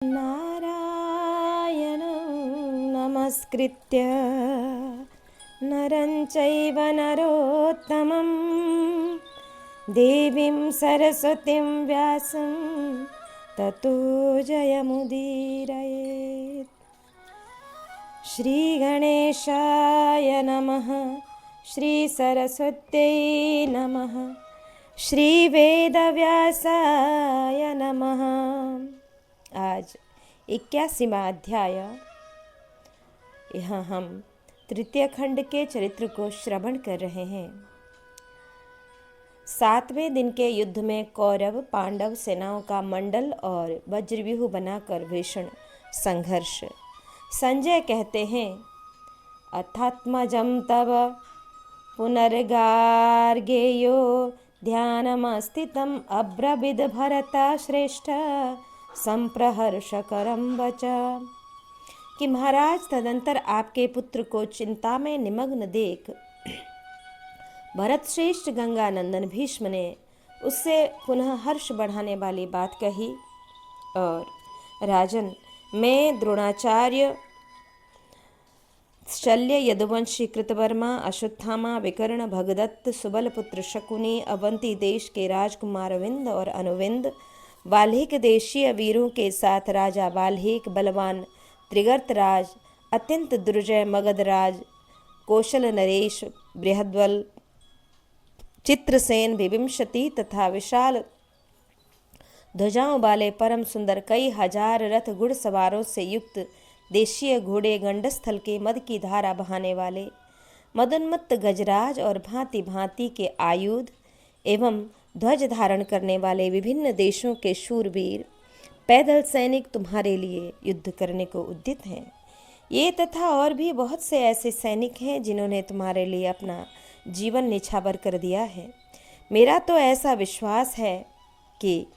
नारायणं नमस्कृत्य नरं चैव नरोत्तमं देवीं सरस्वतीं व्यासं ततो जयमुदीरयेत्। श्रीगणेशाय नमः, श्रीसरस्वत्यै नमः, श्रीवेदव्यासाय नमः। आज 81वां अध्याय। यहाँ हम तृतीय खंड के चरित्र को श्रवण कर रहे हैं। 7वें दिन के युद्ध में कौरव पांडव सेनाओं का मंडल और वज्रव्यूह बनाकर भीषण संघर्ष। संजय कहते हैं, अथात्मजं तव पुनर्गार्गेयो ध्यानमस्थितम् अब्रवीद भरता श्रेष्ठ संप्रहर्षकरं वचा। कि महाराज, तदंतर आपके पुत्र को चिंता में निमग्न देख भरत श्रेष्ठ गंगानंदन भीष्म ने उससे पुनः हर्ष बढ़ाने वाली बात कही। और राजन, मैं द्रोणाचार्य, शल्य, यदुवंशी, कृतवर्मा, अश्वत्थामा, विकर्ण, भगदत्त, सुबलपुत्र शकुनी, अवंती देश के राजकुमार विंद और अनुविंद, बाल्हिक देशीय वीरों के साथ राजा बाल्हिक, बलवान त्रिगर्तराज, अत्यंत दुर्जय मगधराज, कौशल नरेश, बृहद्बल चित्रसेन, विविंशति तथा विशाल ध्वजाओं वाले परम सुंदर कई हजार रथ घुड़सवारों से युक्त देशीय घोड़े, गंडस्थल के मद की धारा बहाने वाले मदोन्मत्त गजराज और भांति भांति के आयुध एवं ध्वज धारण करने वाले विभिन्न देशों के शूरवीर पैदल सैनिक तुम्हारे लिए युद्ध करने को उद्यत हैं। ये तथा और भी बहुत से ऐसे सैनिक हैं जिन्होंने तुम्हारे लिए अपना जीवन निछावर कर दिया है। मेरा तो ऐसा विश्वास है कि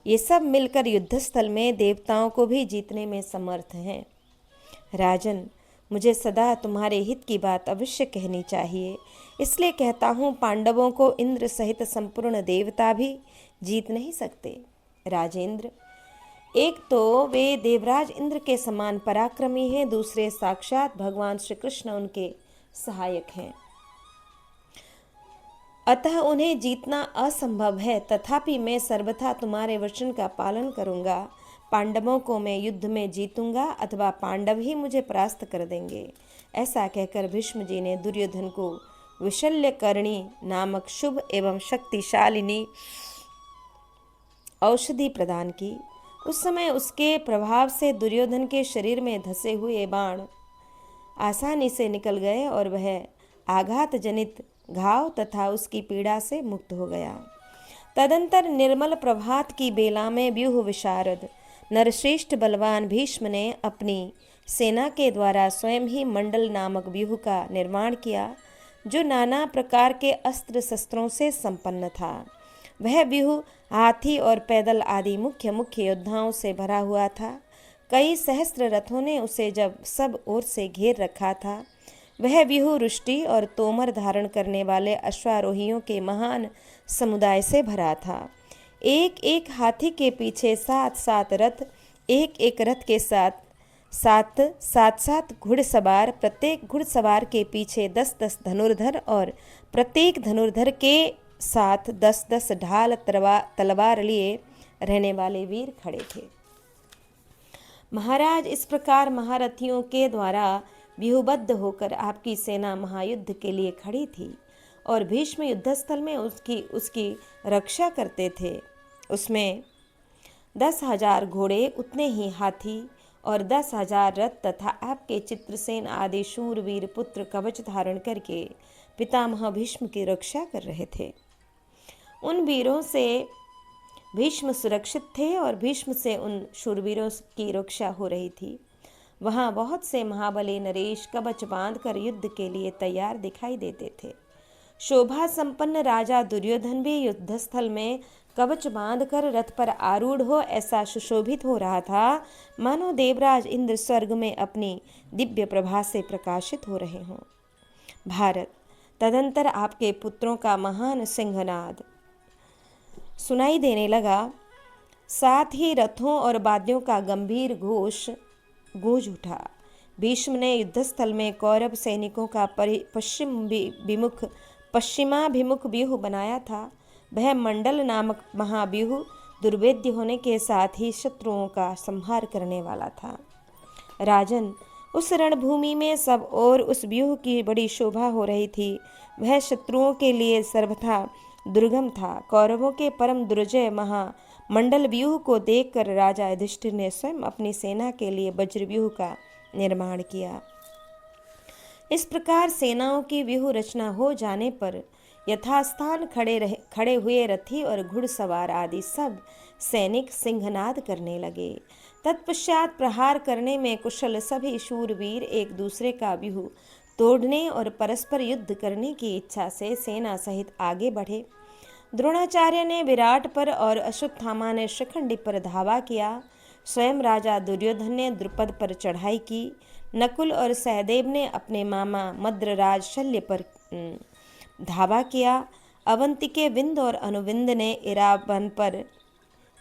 ये सब मिलकर युद्धस्थल में देवताओं को भी जीतने में समर्थ हैं। राजन, मुझे सदा तुम्हारे हित की बात अवश्य कहनी चाहिए, इसलिए कहता हूँ, पांडवों को इंद्र सहित संपूर्ण देवता भी जीत नहीं सकते। राजेंद्र, एक तो वे देवराज इंद्र के समान पराक्रमी हैं, दूसरे साक्षात भगवान श्री कृष्ण उनके सहायक हैं, अतः उन्हें जीतना असंभव है। तथापि मैं सर्वथा तुम्हारे वचन का पालन करूंगा। पांडवों को मैं युद्ध में जीतूंगा अथवा पांडव ही मुझे परास्त कर देंगे। ऐसा कहकर भीष्म जी ने दुर्योधन को विशल्यकर्णी नामक शुभ एवं शक्तिशालिनी औषधि प्रदान की। उस समय उसके प्रभाव से दुर्योधन के शरीर में धसे हुए बाण आसानी से निकल गए और वह आघात जनित घाव तथा उसकी पीड़ा से मुक्त हो गया। तदंतर निर्मल प्रभात की बेला में व्यूह विशारद नरश्रेष्ठ बलवान भीष्म ने अपनी सेना के द्वारा स्वयं ही मंडल नामक व्यूह का निर्माण किया, जो नाना प्रकार के अस्त्र शस्त्रों से संपन्न था। वह व्यूह हाथी और पैदल आदि मुख्य मुख्य योद्धाओं से भरा हुआ था। कई सहस्त्र रथों ने उसे जब सब ओर से घेर रखा था, वह व्यूह रुष्टि और तोमर धारण करने वाले अश्वारोहियों के महान समुदाय से भरा था। एक एक हाथी के पीछे 7-7 रथ, एक एक रथ के साथ 7-7 घुड़सवार, प्रत्येक घुड़सवार के पीछे 10-10 धनुर्धर और प्रत्येक धनुर्धर के साथ 10-10 ढाल तलवार लिए रहने वाले वीर खड़े थे। महाराज, इस प्रकार महारथियों के द्वारा व्यूहबद्ध होकर आपकी सेना महायुद्ध के लिए खड़ी थी और भीष्म युद्धस्थल में उसकी रक्षा करते थे। उसमें 10,000 घोड़े, उतने ही हाथी और 10,000 रथ तथा आपके चित्रसेन आदि शूरवीर पुत्र कवच धारण करके पितामह भीष्म की रक्षा कर रहे थे। उन वीरों से भीष्म सुरक्षित थे और भीष्म से उन शूरवीरों की रक्षा हो रही थी। वहाँ बहुत से महाबली नरेश कवच बांधकर युद्ध के लिए तैयार दिखाई देते थे। शोभा संपन्न राजा दुर्योधन भी युद्धस्थल में कवच बांधकर रथ पर आरूढ़ हो ऐसा सुशोभित हो रहा था, मानो देवराज इंद्र स्वर्ग में अपनी दिव्य प्रभा से प्रकाशित हो रहे हों। भारत, तदंतर आपके पुत्रों का महान सिंहनाद सुनाई देने लगा। साथ ही रथों और वाद्यों का गंभीर घोष गूंज उठा। भीष्म ने युद्धस्थल में कौरव सैनिकों का पश्चिमाभिमुख व्यूह बनाया था। वह मंडल नामक महाव्यूह दुर्भेद्य होने के साथ ही शत्रुओं का संहार करने वाला था। राजन, उस रणभूमि में सब और उस व्यूह की बड़ी शोभा हो रही थी। वह शत्रुओं के लिए सर्वथा दुर्गम था। कौरवों के परम दुर्जय महामंडल व्यूह को देखकर राजा युधिष्ठिर ने स्वयं अपनी सेना के लिए वज्र व्यूह का निर्माण किया। इस प्रकार सेनाओं की व्यूह रचना हो जाने पर यथास्थान खड़े हुए रथी और घुड़सवार आदि सब सैनिक सिंहनाद करने लगे। तत्पश्चात प्रहार करने में कुशल सभी शूरवीर एक दूसरे का व्यूह तोड़ने और परस्पर युद्ध करने की इच्छा से सेना सहित आगे बढ़े। द्रोणाचार्य ने विराट पर और अश्वत्थामा ने शिखंडी पर धावा किया। स्वयं राजा दुर्योधन ने द्रुपद पर चढ़ाई की। नकुल और सहदेव ने अपने मामा मद्रराज शल्य पर धावा किया। अवंतिके विंद और अनुविंद ने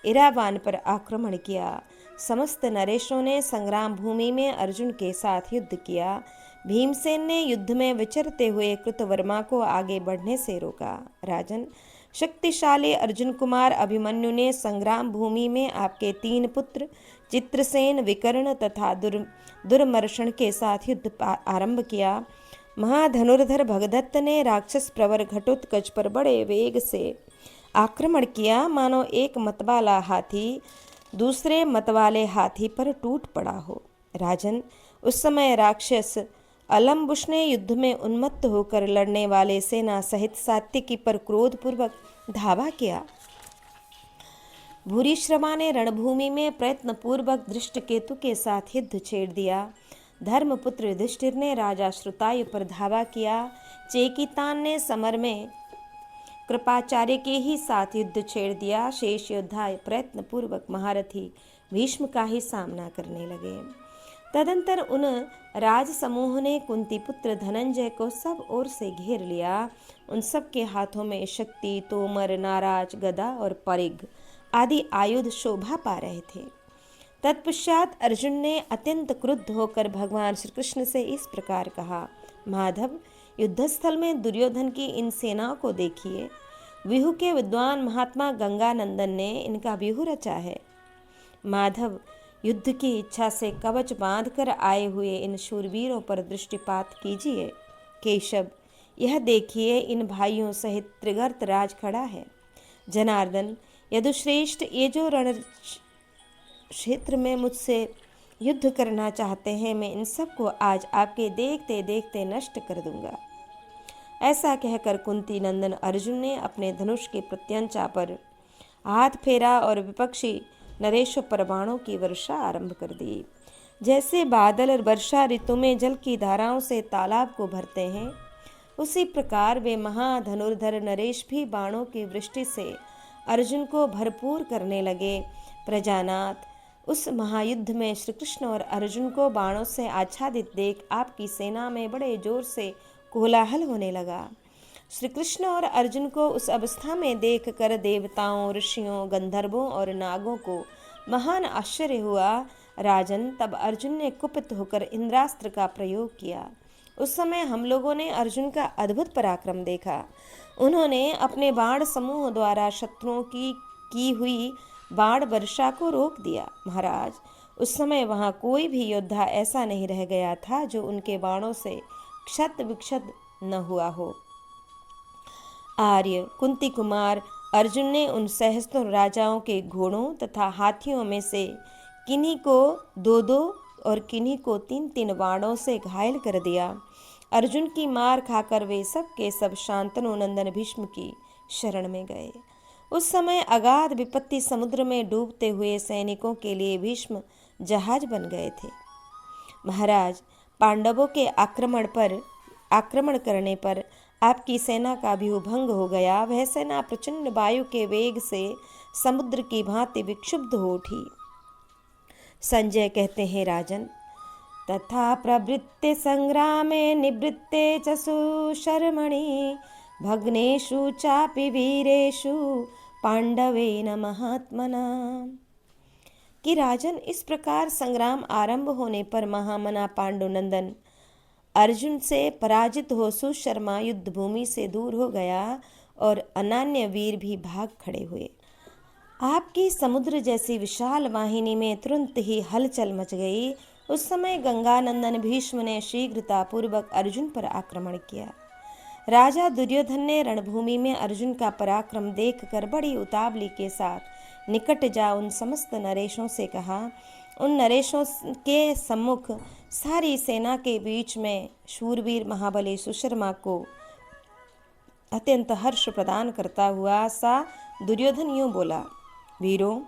इरावान पर आक्रमण किया। समस्त नरेशों ने संग्राम भूमि में अर्जुन के साथ युद्ध किया। भीमसेन ने युद्ध में विचरते हुए कृतवर्मा को आगे बढ़ने से रोका। राजन, शक्तिशाली अर्जुन कुमार अभिमन्यु ने संग्राम भूमि में आपके 3 पुत्र चित्रसेन, विकर्ण तथा दुर्मर्शन के साथ युद्ध आरंभ किया। महाधनुर्धर भगदत्त ने राक्षस प्रवर घटोत्कच पर बड़े वेग से आक्रमण किया, मानो एक मतवाला हाथी दूसरे मतवाले हाथी पर टूट पड़ा हो। राजन, उस समय राक्षस अलम्बुश ने युद्ध में उन्मत्त होकर लड़ने वाले सेना सहित सात्यकी पर क्रोधपूर्वक धावा किया। भूरिश्रवा ने रणभूमि में प्रयत्नपूर्वक दृष्टकेतु के साथ युद्ध छेड़ दिया। धर्मपुत्र युधिष्ठिर ने राजा श्रुतायु पर धावा किया। चेकितान ने समर में कृपाचार्य के ही साथ युद्ध छेड़ दिया। शेष योद्धा प्रयत्नपूर्वक महारथी भीष्म का ही सामना करने लगे। तदंतर उन राज समूह ने कुंती पुत्र धनंजय को सब ओर से घेर लिया। उन सब के हाथों में शक्ति, तोमर, नाराज, गदा और परिघ आदि आयुध शोभा पा रहे थे। तत्पश्चात अर्जुन ने अत्यंत क्रुद्ध होकर भगवान श्री कृष्ण से इस प्रकार कहा, माधव, युद्धस्थल में दुर्योधन की इन सेनाओं को देखिए। व्यूह के विद्वान महात्मा गंगानंदन ने इनका व्यूह रचा है। माधव, युद्ध की इच्छा से कवच बांधकर आए हुए इन शूरवीरों पर दृष्टिपात कीजिए। केशव, यह देखिए, इन भाइयों सहित त्रिगर्त राज खड़ा है। जनार्दन, यदुश्रेष्ठ, ये जो रण क्षेत्र में मुझसे युद्ध करना चाहते हैं, मैं इन सबको आज आपके देखते देखते नष्ट कर दूंगा। ऐसा कहकर कुंती नंदन अर्जुन ने अपने धनुष के प्रत्यंचा पर हाथ फेरा और विपक्षी नरेशों पर बाणों की वर्षा आरंभ कर दी। जैसे बादल वर्षा ऋतु में जल की धाराओं से तालाब को भरते हैं, उसी प्रकार वे महाधनुर्धर नरेश भी बाणों की वृष्टि से अर्जुन को भरपूर करने लगे। प्रजानाथ, उस महायुद्ध में श्री कृष्ण और अर्जुन को बाणों से आच्छादित देख आपकी सेना में बड़े जोर से कोलाहल होने लगा। श्री कृष्ण और अर्जुन को उस अवस्था में देखकर देवताओं, ऋषियों, गंधर्वों और नागों को महान आश्चर्य हुआ। राजन, तब अर्जुन ने कुपित होकर इंद्रास्त्र का प्रयोग किया। उस समय हम लोगों ने अर्जुन का अद्भुत पराक्रम देखा। उन्होंने अपने बाण समूह द्वारा शत्रुओं की हुई बाण वर्षा को रोक दिया। महाराज, उस समय वहां कोई भी योद्धा ऐसा नहीं रह गया था जो उनके बाणों से क्षत विक्षत न हुआ हो। आर्य, कुंती कुमार अर्जुन ने उन सहस्त्रों राजाओं के घोड़ों तथा हाथियों में से किन्हीं को 2-2 और किन्हीं को 3-3 बाणों से घायल कर दिया। अर्जुन की मार खाकर वे सब के सब शांतनु नंदन भीष्म की शरण में गए। उस समय अगाध विपत्ति समुद्र में डूबते हुए सैनिकों के लिए भीष्म जहाज बन गए थे। महाराज, पांडवों के आक्रमण करने पर आपकी सेना का भी भंग हो गया। वह सेना प्रचंड वायु के वेग से समुद्र की भांति विक्षुब्ध हो उठी। संजय कहते हैं, राजन, तथा प्रवृत्ते संग्रामे निवृत्ते च सुशर्मणि भग्नेषु चापि वीरेषु पांडवेन महात्मना। कि राजन, इस प्रकार संग्राम आरंभ होने पर महामना पांडुनंदन अर्जुन से पराजित हो सुशर्मा युद्ध भूमि से दूर हो गया और अनन्य वीर भी भाग खड़े हुए। आपकी समुद्र जैसी विशाल वाहिनी में तुरंत ही हलचल मच गई। उस समय गंगानंदन भीष्म ने शीघ्रतापूर्वक अर्जुन पर आक्रमण किया। राजा दुर्योधन ने रणभूमि में अर्जुन का पराक्रम देखकर बड़ी उतावली के साथ निकट जा उन समस्त नरेशों से कहा। उन नरेशों के सम्मुख सारी सेना के बीच में शूरवीर महाबली सुशर्मा को अत्यंत हर्ष प्रदान करता हुआ सा दुर्योधन यूं बोला, वीरों,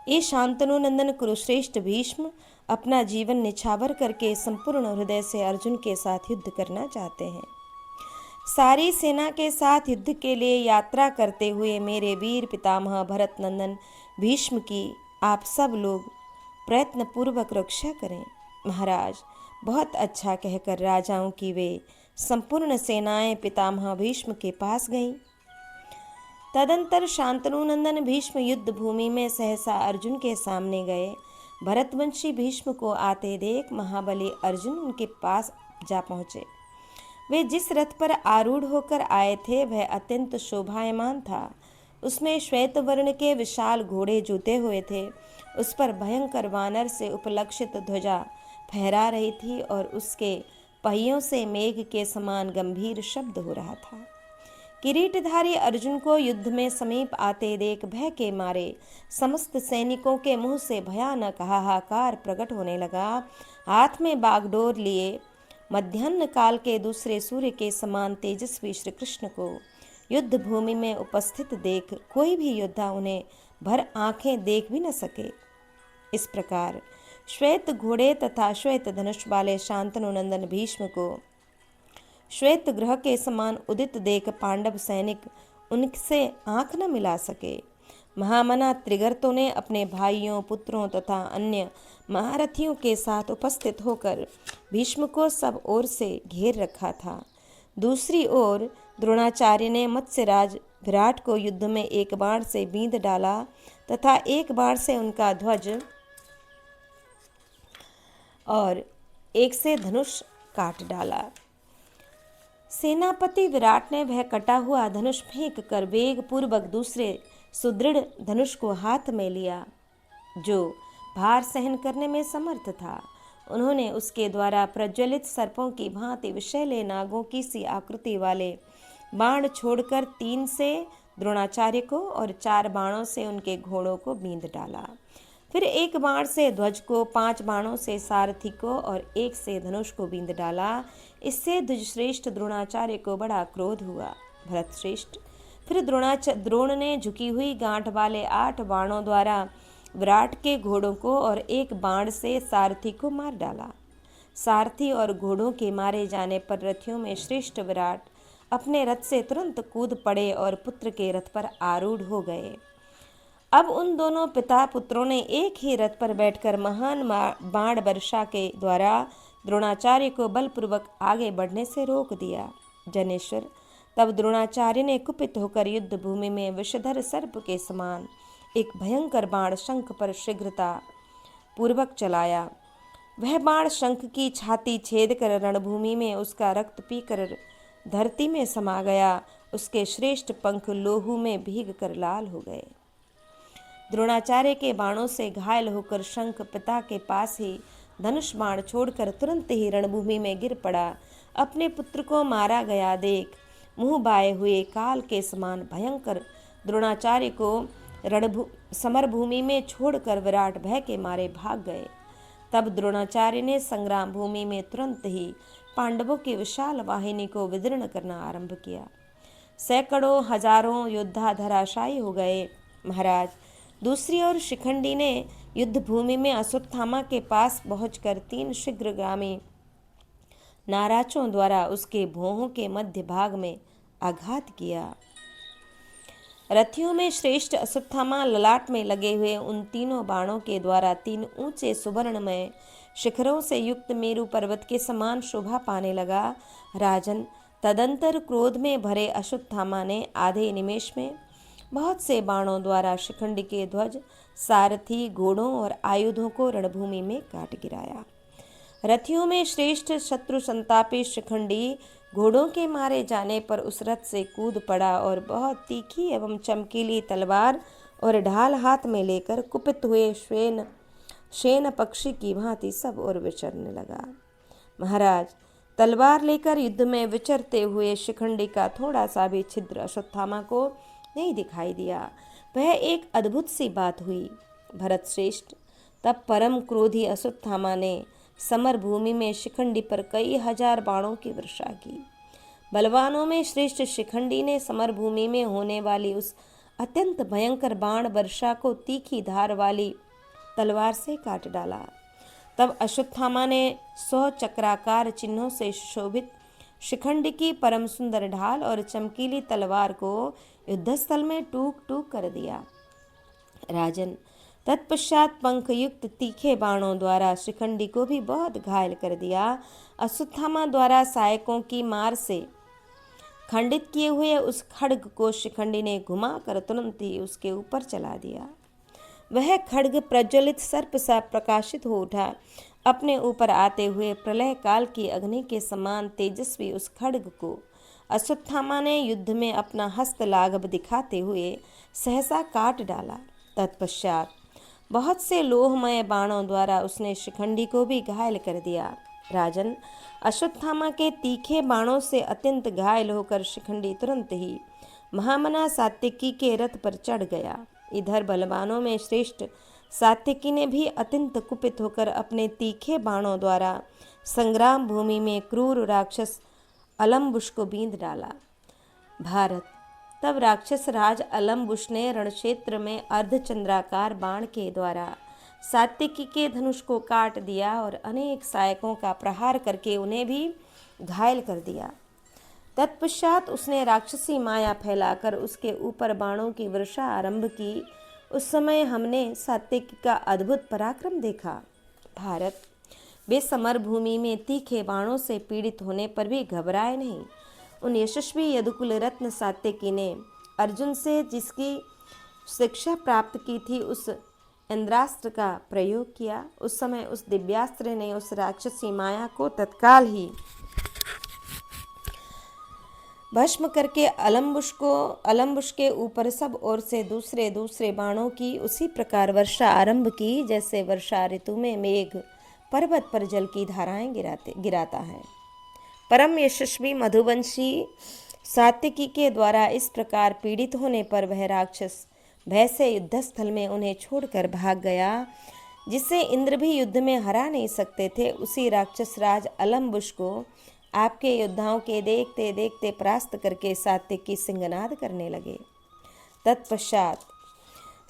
ये शांतनु नंदन कुरुश्रेष्ठ भीष्म अपना जीवन निछावर करके संपूर्ण हृदय से अर्जुन के साथ युद्ध करना चाहते हैं। सारी सेना के साथ युद्ध के लिए यात्रा करते हुए मेरे वीर पितामह भरत नंदन भीष्म की आप सब लोग प्रयत्न पूर्वक रक्षा करें। महाराज, बहुत अच्छा कहकर राजाओं की वे संपूर्ण सेनाएं पितामह भीष्म के पास गईं। तदंतर शांतनु नंदन भीष्म युद्ध भूमि में सहसा अर्जुन के सामने गए। भरतवंशी भीष्म को आते देख महाबली अर्जुन उनके पास जा पहुँचे। वे जिस रथ पर आरूढ़ होकर आए थे वह अत्यंत शोभायमान था। उसमें श्वेत वर्ण के विशाल घोड़े जुते हुए थे। उस पर भयंकर वानर से उपलक्षित ध्वजा फहरा रही थी और उसके पहियों से मेघ के समान गंभीर शब्द हो रहा था। किरीटधारी अर्जुन को युद्ध में समीप आते देख भय के मारे समस्त सैनिकों के मुंह से भयानक हाहाकार प्रकट होने लगा। हाथ में बागडोर लिए मध्याह्न काल के दूसरे सूर्य के समान तेजस्वी श्री कृष्ण को युद्ध भूमि में उपस्थित देख कोई भी योद्धा उन्हें भर आंखें देख भी न सके। इस प्रकार श्वेत घोड़े तथा श्वेत धनुष वाले शांतनु नंदन भीष्म को श्वेत ग्रह के समान उदित देख पांडव सैनिक उनसे आंख न मिला सके। महामना त्रिगर्तों ने अपने भाइयों, पुत्रों तथा अन्य महारथियों के साथ उपस्थित होकर भीष्म को सब ओर से घेर रखा था। दूसरी ओर द्रोणाचार्य ने मत्स्यराज विराट को युद्ध में एक बाण से बींध डाला तथा एक बाण से उनका ध्वज और एक से धनुष काट डाला। सेनापति विराट ने वह कटा हुआ धनुष फेंक कर वेग पूर्वक दूसरे सुदृढ़ धनुष को हाथ में लिया जो भार सहन करने में समर्थ था। उन्होंने उसके द्वारा प्रज्वलित सर्पों की भांति विषैले नागों की सी आकृति वाले बाण छोड़कर 3 से द्रोणाचार्य को और 4 बाणों से उनके घोड़ों को बींध डाला। फिर 1 बाण से ध्वज को, 5 बाणों से सारथी को और 1 से धनुष को बींध डाला। इससे द्विजश्रेष्ठ द्रोणाचार्य को बड़ा क्रोध हुआ। भरतश्रेष्ठ, फिर द्रोण ने झुकी हुई गांठ वाले 8 बाणों द्वारा विराट के घोड़ों को और 1 बाण से सारथी को मार डाला। सारथी और घोड़ों के मारे जाने पर रथियों में श्रेष्ठ विराट अपने रथ से तुरंत कूद पड़े और पुत्र के रथ पर आरूढ़ हो गए। अब उन दोनों पिता पुत्रों ने एक ही रथ पर बैठकर महान बाण वर्षा के द्वारा द्रोणाचार्य को बलपूर्वक आगे बढ़ने से रोक दिया। जनेश्वर, तब द्रोणाचार्य ने कुपित होकर युद्ध भूमि में विषधर सर्प के समान एक भयंकर बाण शंख पर शीघ्रता पूर्वक चलाया। वह बाण शंख की छाती छेद कर रणभूमि में उसका रक्त पीकर धरती में समा गया। उसके श्रेष्ठ पंख लोहू में भीग कर लाल हो गए। द्रोणाचार्य के बाणों से घायल होकर शंख पिता के पास ही धनुष बाण छोड़कर तुरंत ही रणभूमि में गिर पड़ा। अपने पुत्र को मारा गया देख मुंह बाए हुए काल के समान भयंकर द्रोणाचार्य को समरभूमि में छोड़कर विराट भय के मारे भाग गए। तब द्रोणाचार्य ने संग्राम भूमि में तुरंत ही पांडवों की विशाल वाहिनी को विदीर्ण करना आरंभ किया। सैकड़ों हजारों योद्धा धराशायी हो गए। महाराज, दूसरी ओर शिखंडी ने युद्ध भूमि में अश्वत्थामा के पास पहुंचकर 3 शीघ्रगामी नाराजों द्वारा उसके भौहों के मध्य भाग में आघात किया। रथियों में श्रेष्ठ अश्वत्थामा ललाट में लगे हुए उन तीनों बाणों के द्वारा 3 ऊंचे सुवर्णमय शिखरों से युक्त मेरु पर्वत के समान शोभा पाने लगा। राजन, तदंतर क्रोध में भरे अश्वत्थामा ने आधे निमेष में बहुत से बाणों द्वारा शिखंडी के ध्वज, सारथी, घोड़ों और आयुधों को रणभूमि में काट गिराया। रथियों में श्रेष्ठ शत्रु संतापी शिखंडी घोड़ों के मारे जाने पर उस रथ से कूद पड़ा और बहुत तीखी एवं चमकीली तलवार और ढाल हाथ में लेकर कुपित हुए शेन पक्षी की भांति सब ओर विचरने लगा। महाराज, तलवार लेकर युद्ध में विचरते हुए शिखंडी का थोड़ा सा भी छिद्र अश्वत्थामा को नहीं दिखाई दिया। वह एक अद्भुत सी बात हुई। भरत श्रेष्ठ, तब परम क्रोधी अश्वत्थामा ने समर भूमि में शिखंडी पर कई हजार बाणों की वर्षा की। बलवानों में श्रेष्ठ शिखंडी ने समर भूमि में होने वाली उस अत्यंत भयंकर बाण वर्षा को तीखी धार वाली तलवार से काट डाला। तब अश्वत्थामा ने 100 चक्राकार चिन्हों से शोभित शिखंडी की परम सुंदर ढाल और चमकीली तलवार को युद्धस्थल में टूक टूक कर दिया। राजन, तत्पश्चात पंखयुक्त तीखे बाणों द्वारा शिखंडी को भी बहुत घायल कर दिया। अश्वत्थामा द्वारा सहायकों की मार से खंडित किए हुए उस खड्ग को शिखंडी ने घुमा कर तुरंत ही उसके ऊपर चला दिया। वह खड्ग प्रज्वलित सर्प सा प्रकाशित हो उठा। अपने ऊपर आते हुए प्रलय काल की अग्नि के समान तेजस्वी उस खड्ग को अश्वत्थामा ने युद्ध में अपना हस्त लाघव दिखाते हुए सहसा काट डाला। तत्पश्चात बहुत से लोहमय बाणों द्वारा उसने शिखंडी को भी घायल कर दिया। राजन, अश्वत्थामा के तीखे बाणों से अत्यंत घायल होकर शिखंडी तुरंत ही महामना सात्यकी के रथ पर चढ़ गया। इधर बलवानों में श्रेष्ठ सात्यकी ने भी अत्यंत कुपित होकर अपने तीखे बाणों द्वारा संग्राम भूमि में क्रूर राक्षस अलम्बुश को बींध डाला। भारत, तब राक्षस राज अलम्बुश ने रणक्षेत्र में अर्धचंद्राकार बाण के द्वारा सात्यकी के धनुष को काट दिया और अनेक सहायकों का प्रहार करके उन्हें भी घायल कर दिया। तत्पश्चात उसने राक्षसी माया फैलाकर उसके ऊपर बाणों की वर्षा आरंभ की। उस समय हमने सात्यकी का अद्भुत पराक्रम देखा। भारत, वे समर भूमि में तीखे बाणों से पीड़ित होने पर भी घबराए नहीं। उन यशस्वी यदुकुल रत्न सात्यकी ने अर्जुन से जिसकी शिक्षा प्राप्त की थी उस इंद्रास्त्र का प्रयोग किया। उस समय उस दिव्यास्त्र ने उस राक्षसी माया को तत्काल ही भस्म करके अलम्बुश के ऊपर सब ओर से दूसरे दूसरे बाणों की उसी प्रकार वर्षा आरंभ की जैसे वर्षा ऋतु में मेघ पर्वत पर जल की धाराएं गिराता है। परम यशस्वी मधुवंशी सात्यकी के द्वारा इस प्रकार पीड़ित होने पर वह राक्षस भय से युद्धस्थल में उन्हें छोड़कर भाग गया। जिसे इंद्र भी युद्ध में हरा नहीं सकते थे, उसी राक्षस राज अलम्बुश को आपके योद्धाओं के देखते देखते परास्त करके सात्यकी सिंहनाद करने लगे। तत्पश्चात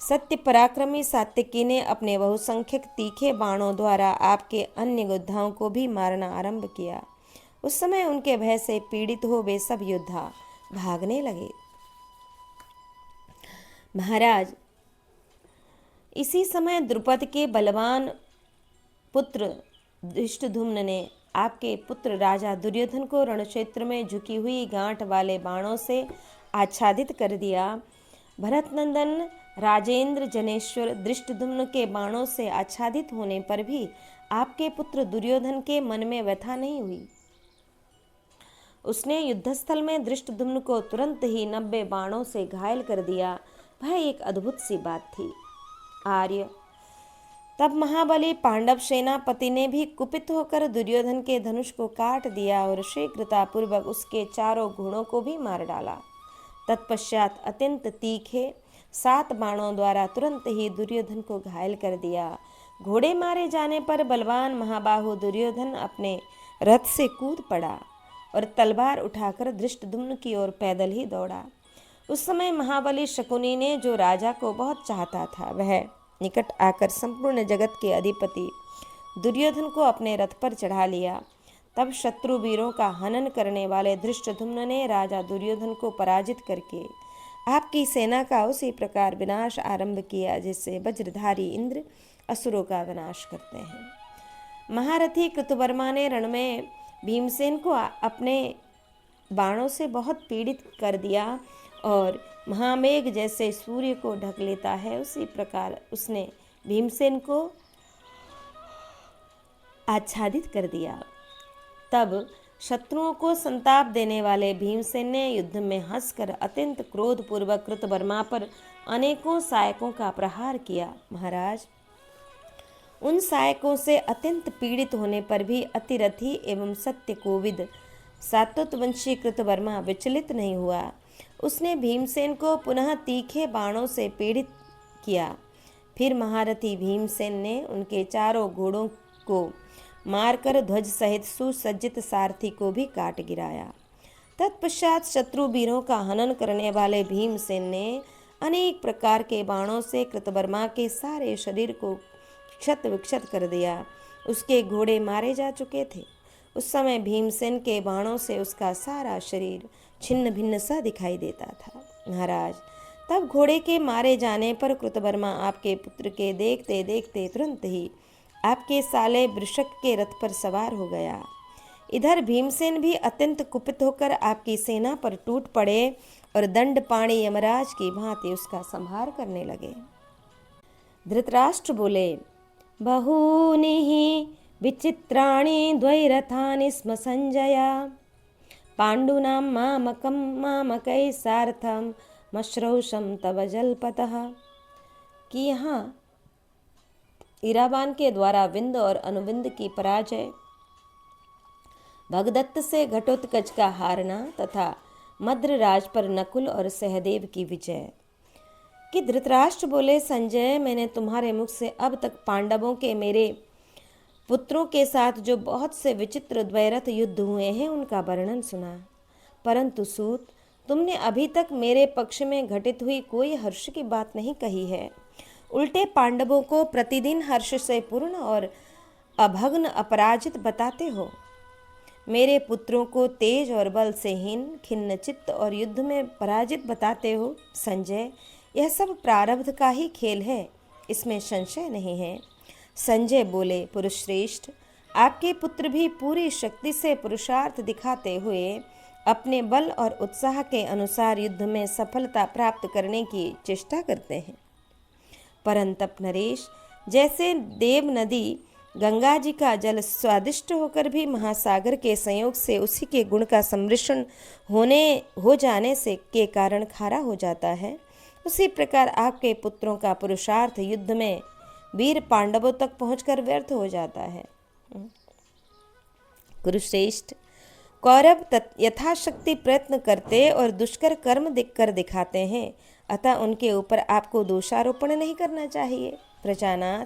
सत्य पराक्रमी सात्यकी ने अपने बहुसंख्यक तीखे बाणों द्वारा आपके अन्य योद्धाओं को भी मारना आरंभ किया। उस समय उनके भय से पीड़ित हो वे सब योद्धा भागने लगे। महाराज, इसी समय द्रुपद के बलवान पुत्र धृष्टद्युम्न ने आपके पुत्र राजा दुर्योधन को रणक्षेत्र में झुकी हुई गांठ वाले बाणों से आच्छादित कर दिया। भरतनंदन राजेंद्र जनेश्वर धृष्टद्युम्न के बाणों से आच्छादित होने पर भी आपके पुत्र दुर्योधन के मन में व्यथा नहीं हुई। उसने युद्धस्थल में धृष्टद्युम्न को तुरंत ही 90 बाणों से घायल कर दिया। वह एक अद्भुत सी बात थी। आर्य, तब महाबली पांडव सेनापति ने भी कुपित होकर दुर्योधन के धनुष को काट दिया और शीघ्रतापूर्वक उसके चारों घोड़ों को भी मार डाला। तत्पश्चात अत्यंत तीखे 7 बाणों द्वारा तुरंत ही दुर्योधन को घायल कर दिया। घोड़े मारे जाने पर बलवान महाबाहु दुर्योधन अपने रथ से कूद पड़ा और तलवार उठाकर धृष्टद्युम्न की ओर पैदल ही दौड़ा। उस समय महाबली शकुनी ने, जो राजा को बहुत चाहता था, वह निकट आकर संपूर्ण जगत के अधिपति दुर्योधन को अपने रथ पर चढ़ा लिया। तब शत्रु वीरों का हनन करने वाले धृष्टद्युम्न ने राजा दुर्योधन को पराजित करके आपकी सेना का उसी प्रकार विनाश आरंभ किया जिससे वज्रधारी इंद्र असुरों का विनाश करते हैं। महारथी कृतवर्मा ने रण में भीमसेन को अपने बाणों से बहुत पीड़ित कर दिया और महामेघ जैसे सूर्य को ढक लेता है, उसी प्रकार उसने भीमसेन को आच्छादित कर दिया। तब शत्रुओं को संताप देने वाले भीमसेन ने युद्ध में हंसकर अत्यंत क्रोधपूर्वक कृतवर्मा पर अनेकों सहायकों का प्रहार किया। महाराज, उन सहायकों से अत्यंत पीड़ित होने पर भी अतिरथी एवं सत्य कोविद सातोतवंशी कृतवर्मा विचलित नहीं हुआ। उसने भीमसेन को पुनः तीखे बाणों से पीड़ित किया। फिर महारथी भीमसेन ने उनके चारों घोड़ों को मारकर ध्वज सहित सुसज्जित सारथी को भी काट गिराया। तत्पश्चात शत्रु वीरों का हनन करने वाले भीमसेन ने अनेक प्रकार के बाणों से कृतवर्मा के सारे शरीर को क्षत विक्षत कर दिया। उसके घोड़े मारे जा चुके थे। उस समय भीमसेन के बाणों से उसका सारा शरीर छिन्न भिन्न सा दिखाई देता था। महाराज, तब घोड़े के मारे जाने पर कृतवर्मा आपके पुत्र के देखते देखते तुरंत ही आपके साले वृषक के रथ पर सवार हो गया। इधर भीमसेन भी अत्यंत कुपित होकर आपकी सेना पर टूट पड़े और दंडपाणी यमराज की भांति उसका संहार करने लगे। धृतराष्ट्र बोले, बहूनि हि विचित्राणि द्वैरथानि स्म संजया, पांडूनां मामकं मामकै सार्थं मश्रौषं तव जलपतः। कि यहाँ इरावान के द्वारा विंद और अनुविंद की पराजय, भगदत्त से घटोत्कच का हारना तथा मद्रराज पर नकुल और सहदेव की विजय। कि धृतराष्ट्र बोले, संजय, मैंने तुम्हारे मुख से अब तक पांडवों के मेरे पुत्रों के साथ जो बहुत से विचित्र द्वैरथ युद्ध हुए हैं उनका वर्णन सुना, परंतु सूत, तुमने अभी तक मेरे पक्ष में घटित हुई कोई हर्ष की बात नहीं कही है। उल्टे पांडवों को प्रतिदिन हर्ष से पूर्ण और अभग्न अपराजित बताते हो। मेरे पुत्रों को तेज और बल से हीन, खिन्न चित्त और युद्ध में पराजित बताते हो। संजय, यह सब प्रारब्ध का ही खेल है, इसमें संशय नहीं है। संजय बोले, पुरुषश्रेष्ठ, आपके पुत्र भी पूरी शक्ति से पुरुषार्थ दिखाते हुए अपने बल और उत्साह के अनुसार युद्ध में सफलता प्राप्त करने की चेष्टा करते हैं। परंतप नरेश, जैसे देव नदी गंगा जी का जल स्वादिष्ट होकर भी महासागर के संयोग से उसी के गुण का सम्मिश्रण हो जाने से के कारण खारा हो जाता है, उसी प्रकार आपके पुत्रों का पुरुषार्थ युद्ध में वीर पांडवों तक पहुंचकर व्यर्थ हो जाता है। कुरुश्रेष्ठ, कौरव यथाशक्ति प्रयत्न करते और दुष्कर कर्म कर दिखाते हैं, अतः उनके ऊपर आपको दोषारोपण नहीं करना चाहिए। प्रजानाथ,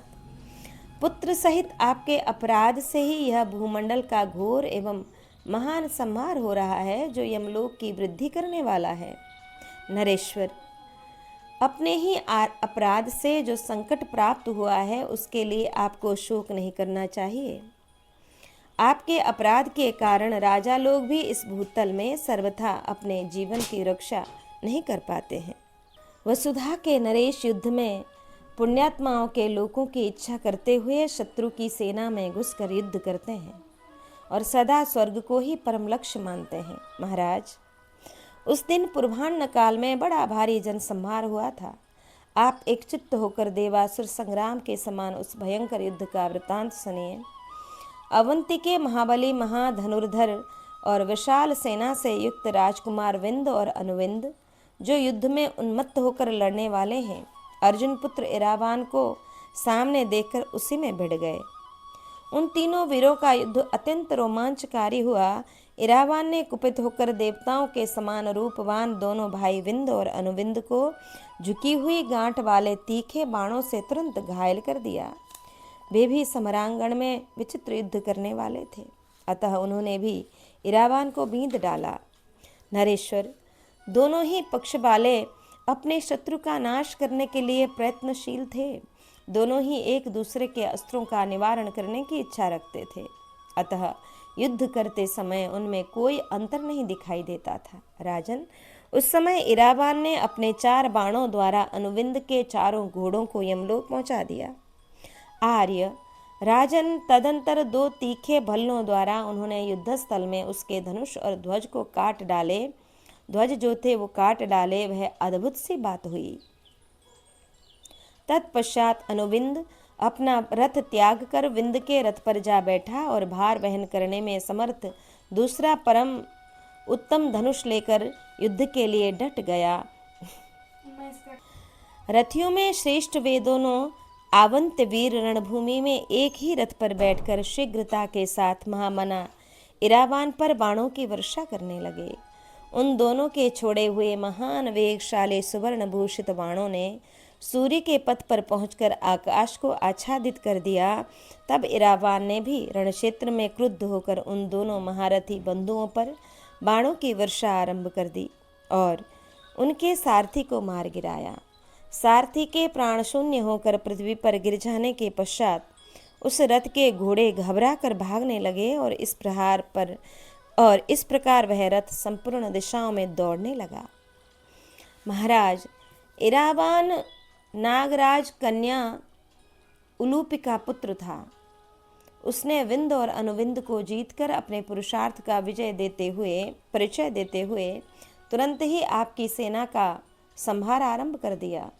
पुत्र सहित आपके अपराध से ही यह भूमंडल का घोर एवं महान संहार हो रहा है, जो यमलोक की वृद्धि करने वाला है। नरेश्वर, अपने ही अपराध से जो संकट प्राप्त हुआ है उसके लिए आपको शोक नहीं करना चाहिए। आपके अपराध के कारण राजा लोग भी इस भूतल में सर्वथा अपने जीवन की रक्षा नहीं कर पाते हैं। वसुधा के नरेश युद्ध में पुण्यात्माओं के लोगों की इच्छा करते हुए शत्रु की सेना में घुसकर युद्ध करते हैं और सदा स्वर्ग को ही परम लक्ष्य मानते हैं। महाराज, उस दिन पूर्वाह्न काल में बड़ा भारी जनसंहार हुआ था। आप एकचित्त होकर देवासुर संग्राम के समान उस भयंकर युद्ध का वृत्तांत सुनिए। अवंती के महाबली महाधनुर्धर और विशाल सेना से युक्त राजकुमार विंद और अनुविंद, जो युद्ध में उन्मत्त होकर लड़ने वाले हैं, अर्जुन पुत्र इरावान को सामने देखकर उसी में भिड़ गए। उन तीनों वीरों का युद्ध अत्यंत रोमांचकारी हुआ। इरावान ने कुपित होकर देवताओं के समान रूपवान दोनों भाई विंद और अनुविंद को झुकी हुई गांठ वाले तीखे बाणों से तुरंत घायल कर दिया। वे भी समरांगण में विचित्र युद्ध करने वाले थे, अतः उन्होंने भी इरावान को बींध डाला। नरेश्वर, दोनों ही पक्ष वाले अपने शत्रु का नाश करने के लिए प्रयत्नशील थे। दोनों ही एक दूसरे के अस्त्रों का निवारण करने की इच्छा रखते थे, अतः युद्ध करते समय उनमें कोई अंतर नहीं दिखाई देता था। राजन, उस समय इरावान ने अपने 4 बाणों द्वारा अनुविंद के चारों घोड़ों को यमलोक पहुंचा दिया। आर्य राजन, तदंतर 2 तीखे भल्लों द्वारा उन्होंने युद्धस्थल में उसके धनुष और ध्वज को काट डाले, ध्वज जो थे वो काट डाले। वह अद्भुत सी बात हुई। तत्पश्चात अनुविंद अपना रथ त्याग कर विंद के रथ पर जा बैठा और भार वहन करने में समर्थ दूसरा परम उत्तम धनुष लेकर युद्ध के लिए डट गया। रथियों में श्रेष्ठ वे दोनों आवंत वीर रणभूमि में एक ही रथ पर बैठकर शीघ्रता के साथ महामना इरावान पर बाणों की वर्षा करने लगे। उन दोनों के छोड़े हुए महान वेगशाली सुवर्ण भूषित बाणों ने सूर्य के पथ पर पहुंचकर आकाश को आच्छादित कर दिया। तब इरावान ने भी रणक्षेत्र में क्रुद्ध होकर उन दोनों महारथी बंधुओं पर बाणों की वर्षा आरंभ कर दी और उनके सारथी को मार गिराया। सारथी के प्राण शून्य होकर पृथ्वी पर गिर जाने के पश्चात उस रथ के घोड़े घबरा कर भागने लगे और इस प्रकार वह रथ संपूर्ण दिशाओं में दौड़ने लगा। महाराज इरावान नागराज कन्या उलूपिका पुत्र था। उसने विंद और अनुविंद को जीतकर अपने पुरुषार्थ का परिचय देते हुए तुरंत ही आपकी सेना का संहार आरंभ कर दिया।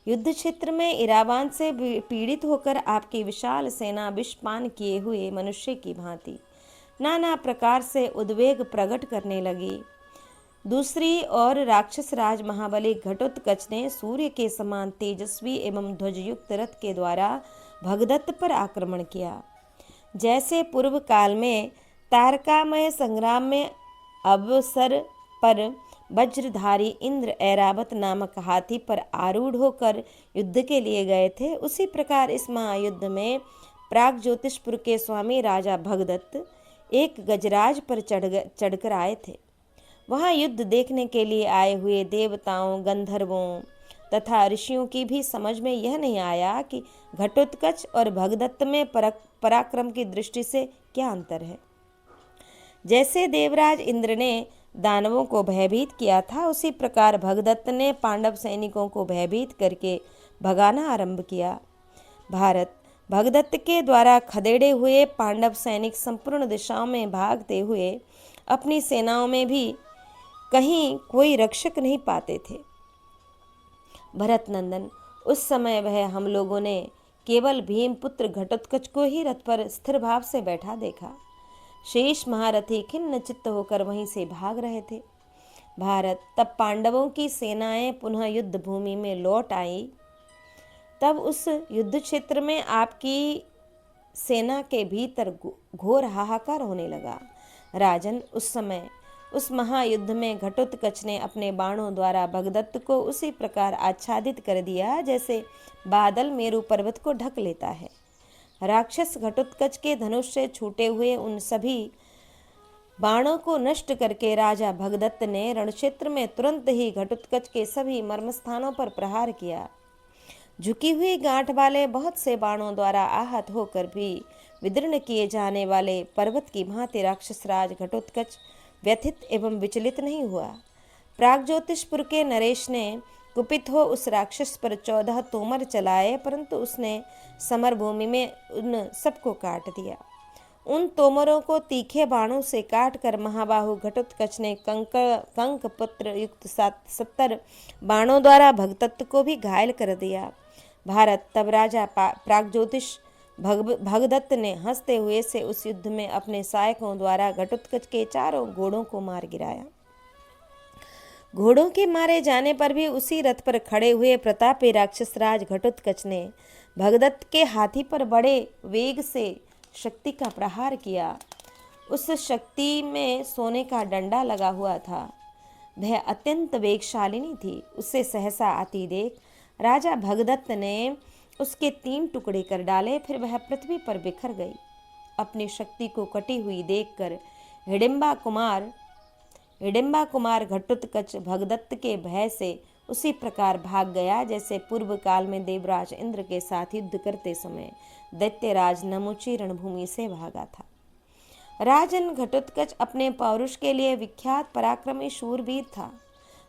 युद्ध क्षेत्र में इरावान से पीड़ित होकर आपकी विशाल सेना विषपान किए हुए मनुष्य की भांति नाना प्रकार से उद्वेग प्रकट करने लगी। दूसरी ओर राक्षस राज महाबली घटोत्कच ने सूर्य के समान तेजस्वी एवं ध्वजयुक्त रथ के द्वारा भगदत्त पर आक्रमण किया। जैसे पूर्व काल में तारकामय संग्राम में अवसर पर वज्रधारी इंद्र ऐरावत नामक हाथी पर आरूढ़ होकर युद्ध के लिए गए थे, उसी प्रकार इस महायुद्ध में प्राग ज्योतिषपुर के स्वामी राजा भगदत्त एक गजराज पर चढ़कर आए थे। वहां युद्ध देखने के लिए आए हुए देवताओं, गंधर्वों तथा ऋषियों की भी समझ में यह नहीं आया कि घटोत्कच और भगदत्त में पराक्रम की दृष्टि से क्या अंतर है। जैसे देवराज इंद्र ने दानवों को भयभीत किया था, उसी प्रकार भगदत्त ने पांडव सैनिकों को भयभीत करके भगाना आरंभ किया। भारत भगदत्त के द्वारा खदेड़े हुए पांडव सैनिक संपूर्ण दिशाओं में भागते हुए अपनी सेनाओं में भी कहीं कोई रक्षक नहीं पाते थे। भरत नंदन, उस समय वह हम लोगों ने केवल भीमपुत्र घटोत्कच को ही रथ पर स्थिर भाव से बैठा देखा। शेष महारथी खिन्न चित्त होकर वहीं से भाग रहे थे। भारत, तब पांडवों की सेनाएं पुनः युद्ध भूमि में लौट आई। तब उस युद्ध क्षेत्र में आपकी सेना के भीतर घोर हाहाकार होने लगा। राजन, उस समय उस महायुद्ध में घटोत्कच ने अपने बाणों द्वारा भगदत्त को उसी प्रकार आच्छादित कर दिया जैसे बादल मेरु पर्वत को ढक लेता है। राक्षस घटोत्कच के धनुष से छूटे हुए उन सभी बाणों को नष्ट करके राजा भगदत्त ने रणक्षेत्र में तुरंत ही घटोत्कच के सभी मर्मस्थानों पर प्रहार किया। झुकी हुई गांठ वाले बहुत से बाणों द्वारा आहत होकर भी विदीर्ण किए जाने वाले पर्वत की भांति राक्षस राज घटोत्कच व्यथित एवं विचलित नहीं हुआ। प्रागज्योतिषपुर के नरेश ने कुपित हो उस राक्षस पर 14 तोमर चलाए, परंतु उसने समरभूमि में उन सबको काट दिया। उन तोमरों को तीखे बाणों से काट कर महाबाहु घटोत्कच ने कंक पुत्र युक्त 70 बाणों द्वारा भगदत्त को भी घायल कर दिया। भारत, तब राजा प्रागज्योतिष भगदत्त ने हंसते हुए से उस युद्ध में अपने सहायकों द्वारा घटोत्कच के चारों घोड़ों को मार गिराया। घोड़ों के मारे जाने पर भी उसी रथ पर खड़े हुए प्रतापी राक्षस राज घटोत्कच ने भगदत्त के हाथी पर बड़े वेग से शक्ति का प्रहार किया। उस शक्ति में सोने का डंडा लगा हुआ था। वह अत्यंत वेगशालिनी थी। उससे सहसा आती देख राजा भगदत्त ने उसके 3 टुकड़े कर डाले, फिर वह पृथ्वी पर बिखर गई। अपनी शक्ति को कटी हुई देखकर हिडिंबा कुमार घटोत्कच भगदत्त के भय से उसी प्रकार भाग गया जैसे पूर्व काल में देवराज इंद्र के साथ युद्ध करते समय दैत्यराज नमुची रणभूमि से भागा था। राजन घटोत्कच अपने पौरुष के लिए विख्यात पराक्रमी शूरवीर था।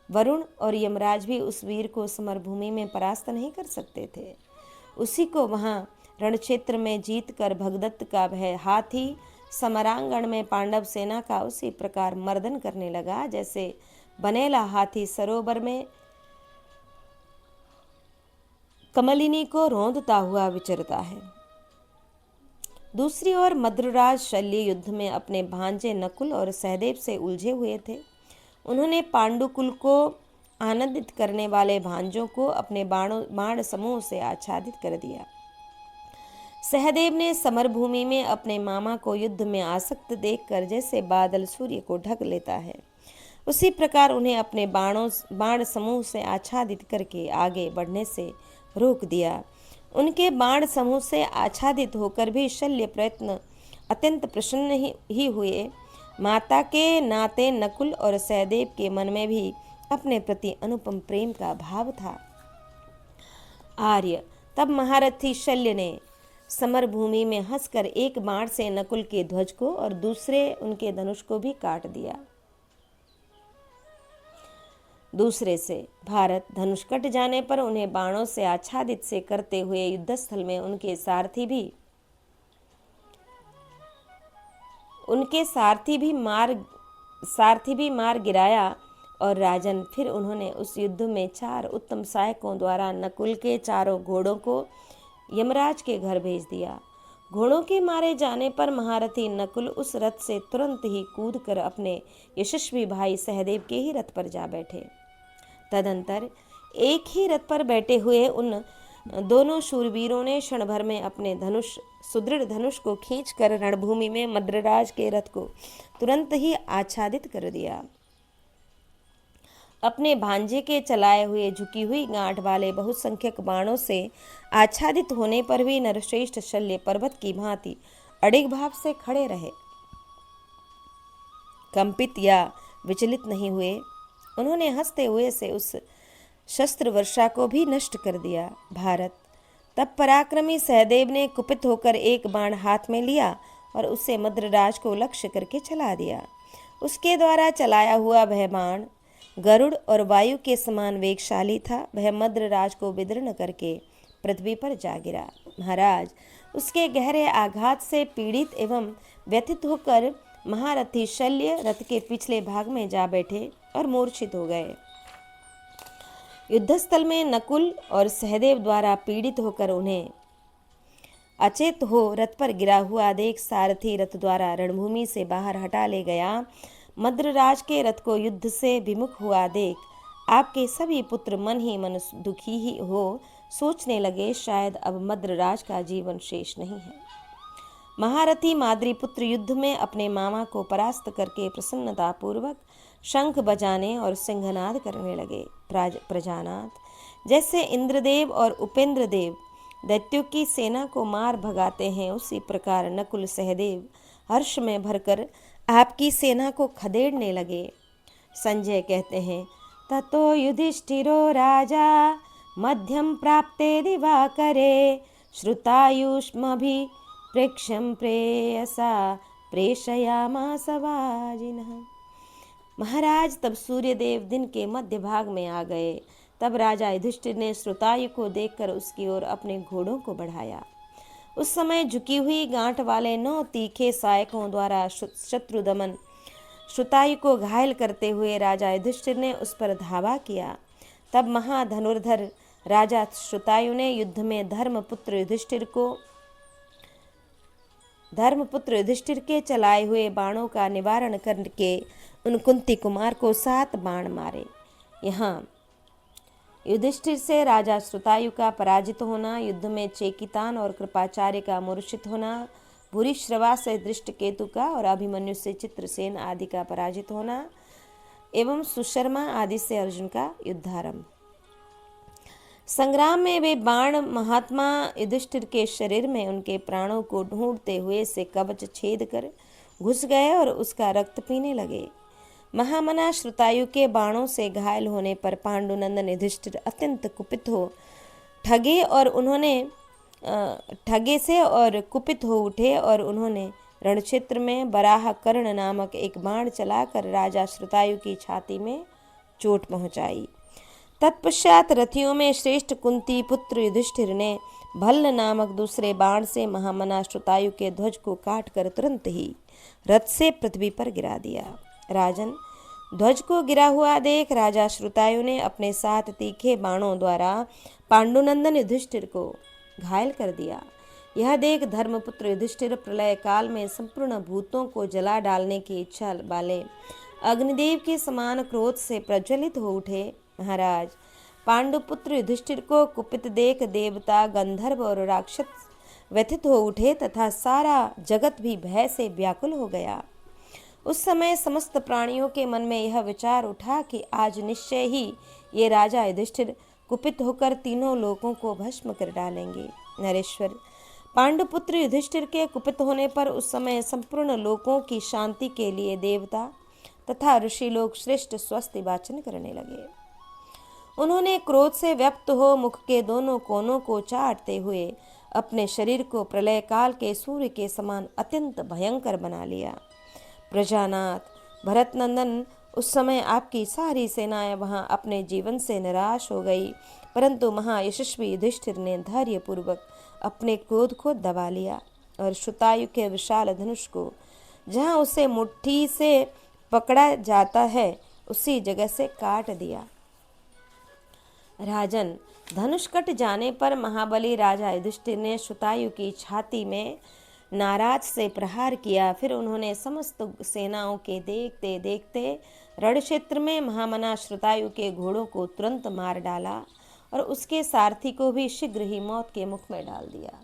वरुण और यमराज भी उस वीर को समरभूमि में परास्त नहीं कर सकते थे। उसी को वहां रणक्षेत्र में जीतकर भगदत्त का वह हाथी समरांगण में पांडव सेना का उसी प्रकार मर्दन करने लगा जैसे बनेला हाथी सरोवर में कमलिनी को रौंदता हुआ विचरता है। दूसरी ओर मद्रराज शल्य युद्ध में अपने भांजे नकुल और सहदेव से उलझे हुए थे। उन्होंने पांडुकुल को आनंदित करने वाले भांजों को अपने बाण समूह से आच्छादित कर दिया। सहदेव ने समरभूमि में अपने मामा को युद्ध में आसक्त देखकर जैसे बादल सूर्य को ढक लेता है, उसी प्रकार उन्हें अपने बाण समूह से आच्छादित करके आगे बढ़ने से रोक दिया। उनके बाण समूह से आच्छादित होकर भी शल्य प्रयत्न अत्यंत प्रसन्न ही हुए। माता के नाते नकुल और सहदेव के मन में भी अपने प्रति अनुपम प्रेम का भाव था। आर्य, तब महारथी शल्य ने समरभूमि में हंसकर एक बाण से नकुल के ध्वज को और दूसरे उनके धनुष को भी काट दिया। दूसरे से भारत धनुष कट जाने पर उन्हें बाणों से आच्छादित से करते हुए युद्धस्थल में उनके सारथी भी मार गिराया। और राजन, फिर उन्होंने उस युद्ध में 4 उत्तम सहायकों द्वारा नकुल के 4 घोड़ों को यमराज के घर भेज दिया। घोड़ों के मारे जाने पर महारथी नकुल उस रथ से तुरंत ही कूदकर अपने यशस्वी भाई सहदेव के ही रथ पर जा बैठे। तदंतर एक ही रथ पर बैठे हुए उन दोनों शूरवीरों ने क्षण भर में अपने सुदृढ़ धनुष को खींचकर रणभूमि में मद्रराज के रथ को तुरंत ही आच्छादित कर दिया। अपने भांजे के चलाए हुए झुकी हुई गांठ वाले बहुसंख्यक बाणों से आच्छादित होने पर भी नरश्रेष्ठ शल्य पर्वत की भांति अडिग भाव से खड़े रहे, कंपित या विचलित नहीं हुए। उन्होंने हंसते हुए से उस शस्त्र वर्षा को भी नष्ट कर दिया। भारत, तब पराक्रमी सहदेव ने कुपित होकर एक बाण हाथ में लिया और उसे मद्रराज को लक्ष्य करके चला दिया। उसके द्वारा चलाया हुआ वह बाण गरुड़ और वायु के समान वेगशाली था। वह मद्रराज को विदीर्ण करके पृथ्वी पर जा गिरा। महाराज, उसके गहरे आघात से पीड़ित एवं व्यथित होकर महारथी शल्य रथ के पिछले भाग में जा बैठे और मूर्छित हो गए। युद्धस्थल में नकुल और सहदेव द्वारा पीड़ित होकर उन्हें अचेत हो रथ पर गिरा हुआ देख सारथी रथ द्वारा रणभूमि से बाहर हटा ले गया। मद्रराज के रथ को युद्ध से विमुख हुआ देख आपके सभी पुत्र मन ही मन दुखी ही हो सोचने लगे, शायद अब मद्रराज का जीवन शेष नहीं है। महारथी माद्री पुत्र युद्ध में अपने मामा को परास्त करके प्रसन्नता पूर्वक शंख बजाने और सिंहनाद करने लगे। प्रजानाथ, जैसे इंद्रदेव और उपेंद्र देव दैत्यों की सेना को मार भगाते हैं, उसी प्रकार नकुल सहदेव हर्ष में भरकर आपकी सेना को खदेड़ने लगे। संजय कहते हैं, ततो युधिष्ठिरो राजा मध्यम प्राप्ते दिवाकरे श्रुतायुष्मभि प्रेक्षम प्रेयसा प्रेषयामास वाजिनः। महाराज, तब सूर्यदेव दिन के मध्य भाग में आ गए। तब राजा युधिष्ठिर ने श्रुतायु को देखकर उसकी ओर अपने घोड़ों को बढ़ाया। उस समय झुकी हुई गांठ वाले 9 तीखे सहायकों द्वारा शत्रु दमन श्रुतायु को घायल करते हुए राजा युधिष्ठिर ने उस पर धावा किया। तब महाधनुर्धर राजा श्रुतायु ने युद्ध में धर्मपुत्र युधिष्ठिर के चलाए हुए बाणों का निवारण करके उन कुंती कुमार को 7 बाण मारे। यहाँ युधिष्ठिर से राजा श्रुतायु का पराजित होना, युद्ध में चेकितान और कृपाचार्य का मूर्छित होना, भूरिश्रवा से दृष्टकेतु का और अभिमन्यु से चित्रसेन आदि का पराजित होना एवं सुशर्मा आदि से अर्जुन का युद्धारंभ। संग्राम में वे बाण महात्मा युधिष्ठिर के शरीर में उनके प्राणों को ढूंढते हुए से कवच छेद कर घुस गए और उसका रक्त पीने लगे। महामना श्रुतायु के बाणों से घायल होने पर पांडुनंदन युधिष्ठिर अत्यंत कुपित हो कुपित हो उठे और उन्होंने रणक्षेत्र में बराह कर्ण नामक एक बाण चलाकर राजा श्रुतायु की छाती में चोट पहुंचाई। तत्पश्चात रथियों में श्रेष्ठ कुंती पुत्र युधिष्ठिर ने भल्ल नामक दूसरे बाण से महामना श्रुतायु के ध्वज को काटकर तुरंत ही रथ से पृथ्वी पर गिरा दिया। राजन, ध्वज को गिरा हुआ देख राजा श्रुतायु ने अपने 7 तीखे बाणों द्वारा पांडुनंदन युधिष्ठिर को घायल कर दिया। यह देख धर्मपुत्र युधिष्ठिर प्रलय काल में संपूर्ण भूतों को जला डालने की इच्छा वाले अग्निदेव के समान क्रोध से प्रज्वलित हो उठे। महाराज, पांडुपुत्र युधिष्ठिर को कुपित देख देवता, गंधर्व और राक्षस व्यथित हो उठे तथा सारा जगत भी भय से व्याकुल हो गया। उस समय समस्त प्राणियों के मन में यह विचार उठा कि आज निश्चय ही ये राजा युधिष्ठिर कुपित होकर तीनों लोकों को भस्म कर डालेंगे। नरेश्वर, पांडुपुत्र युधिष्ठिर के कुपित होने पर उस समय संपूर्ण लोकों की शांति के लिए देवता तथा ऋषि लोग श्रेष्ठ स्वस्ति वाचन करने लगे। उन्होंने क्रोध से व्यक्त हो मुख के दोनों कोनों को चाटते हुए अपने शरीर को प्रलय काल के सूर्य के समान अत्यंत भयंकर बना लिया। प्रजानाथ, भरत नंदन, उस समय आपकी सारी सेनाएं वहां अपने जीवन से निराश हो गई, परंतु महायशस्वी युधिष्ठिर ने धैर्यपूर्वक अपने क्रोध को दबा लिया और श्रुतायु के विशाल धनुष को जहां उसे मुट्ठी से पकड़ा जाता है उसी जगह से काट दिया। राजन, धनुष कट जाने पर महाबली राजा युधिष्ठिर ने श्रुतायु की छाती में नाराज से प्रहार किया। फिर उन्होंने समस्त सेनाओं के देखते देखते रण क्षेत्र में महामना श्रुतायु के घोड़ों को तुरंत मार डाला और उसके सारथी को भी शीघ्र ही मौत के मुख में डाल दिया।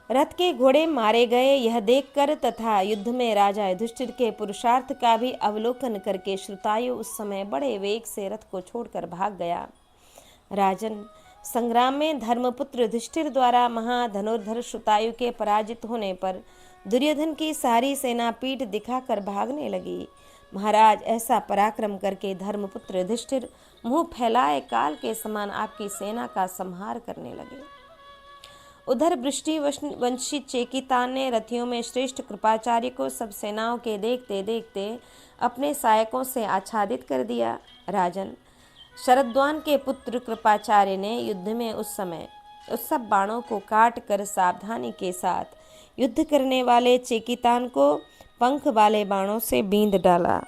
रथ के घोड़े मारे गए यह देखकर तथा युद्ध में राजा युधिष्ठिर के पुरुषार्थ का भी अवलोकन करके श्रुतायु उस समय बड़े वेग से रथ को छोड़कर भाग गया। राजन, संग्राम में धर्मपुत्र युधिष्ठिर द्वारा महाधनुर्धर श्रुतायु के पराजित होने पर दुर्योधन की सारी सेना पीठ दिखाकर भागने लगी। महाराज, ऐसा पराक्रम करके धर्मपुत्र युधिष्ठिर मुंह फैलाए काल के समान आपकी सेना का संहार करने लगे। उधर वृष्टि वंशी चेकितान ने रथियों में श्रेष्ठ कृपाचार्य को सब सेनाओं के देखते देखते अपने सहायकों से आच्छादित कर दिया। राजन, शरद्वान के पुत्र कृपाचार्य ने युद्ध में उस समय उस सब बाणों को काट कर सावधानी के साथ युद्ध करने वाले चेकितान को पंख वाले बाणों से बींध डाला।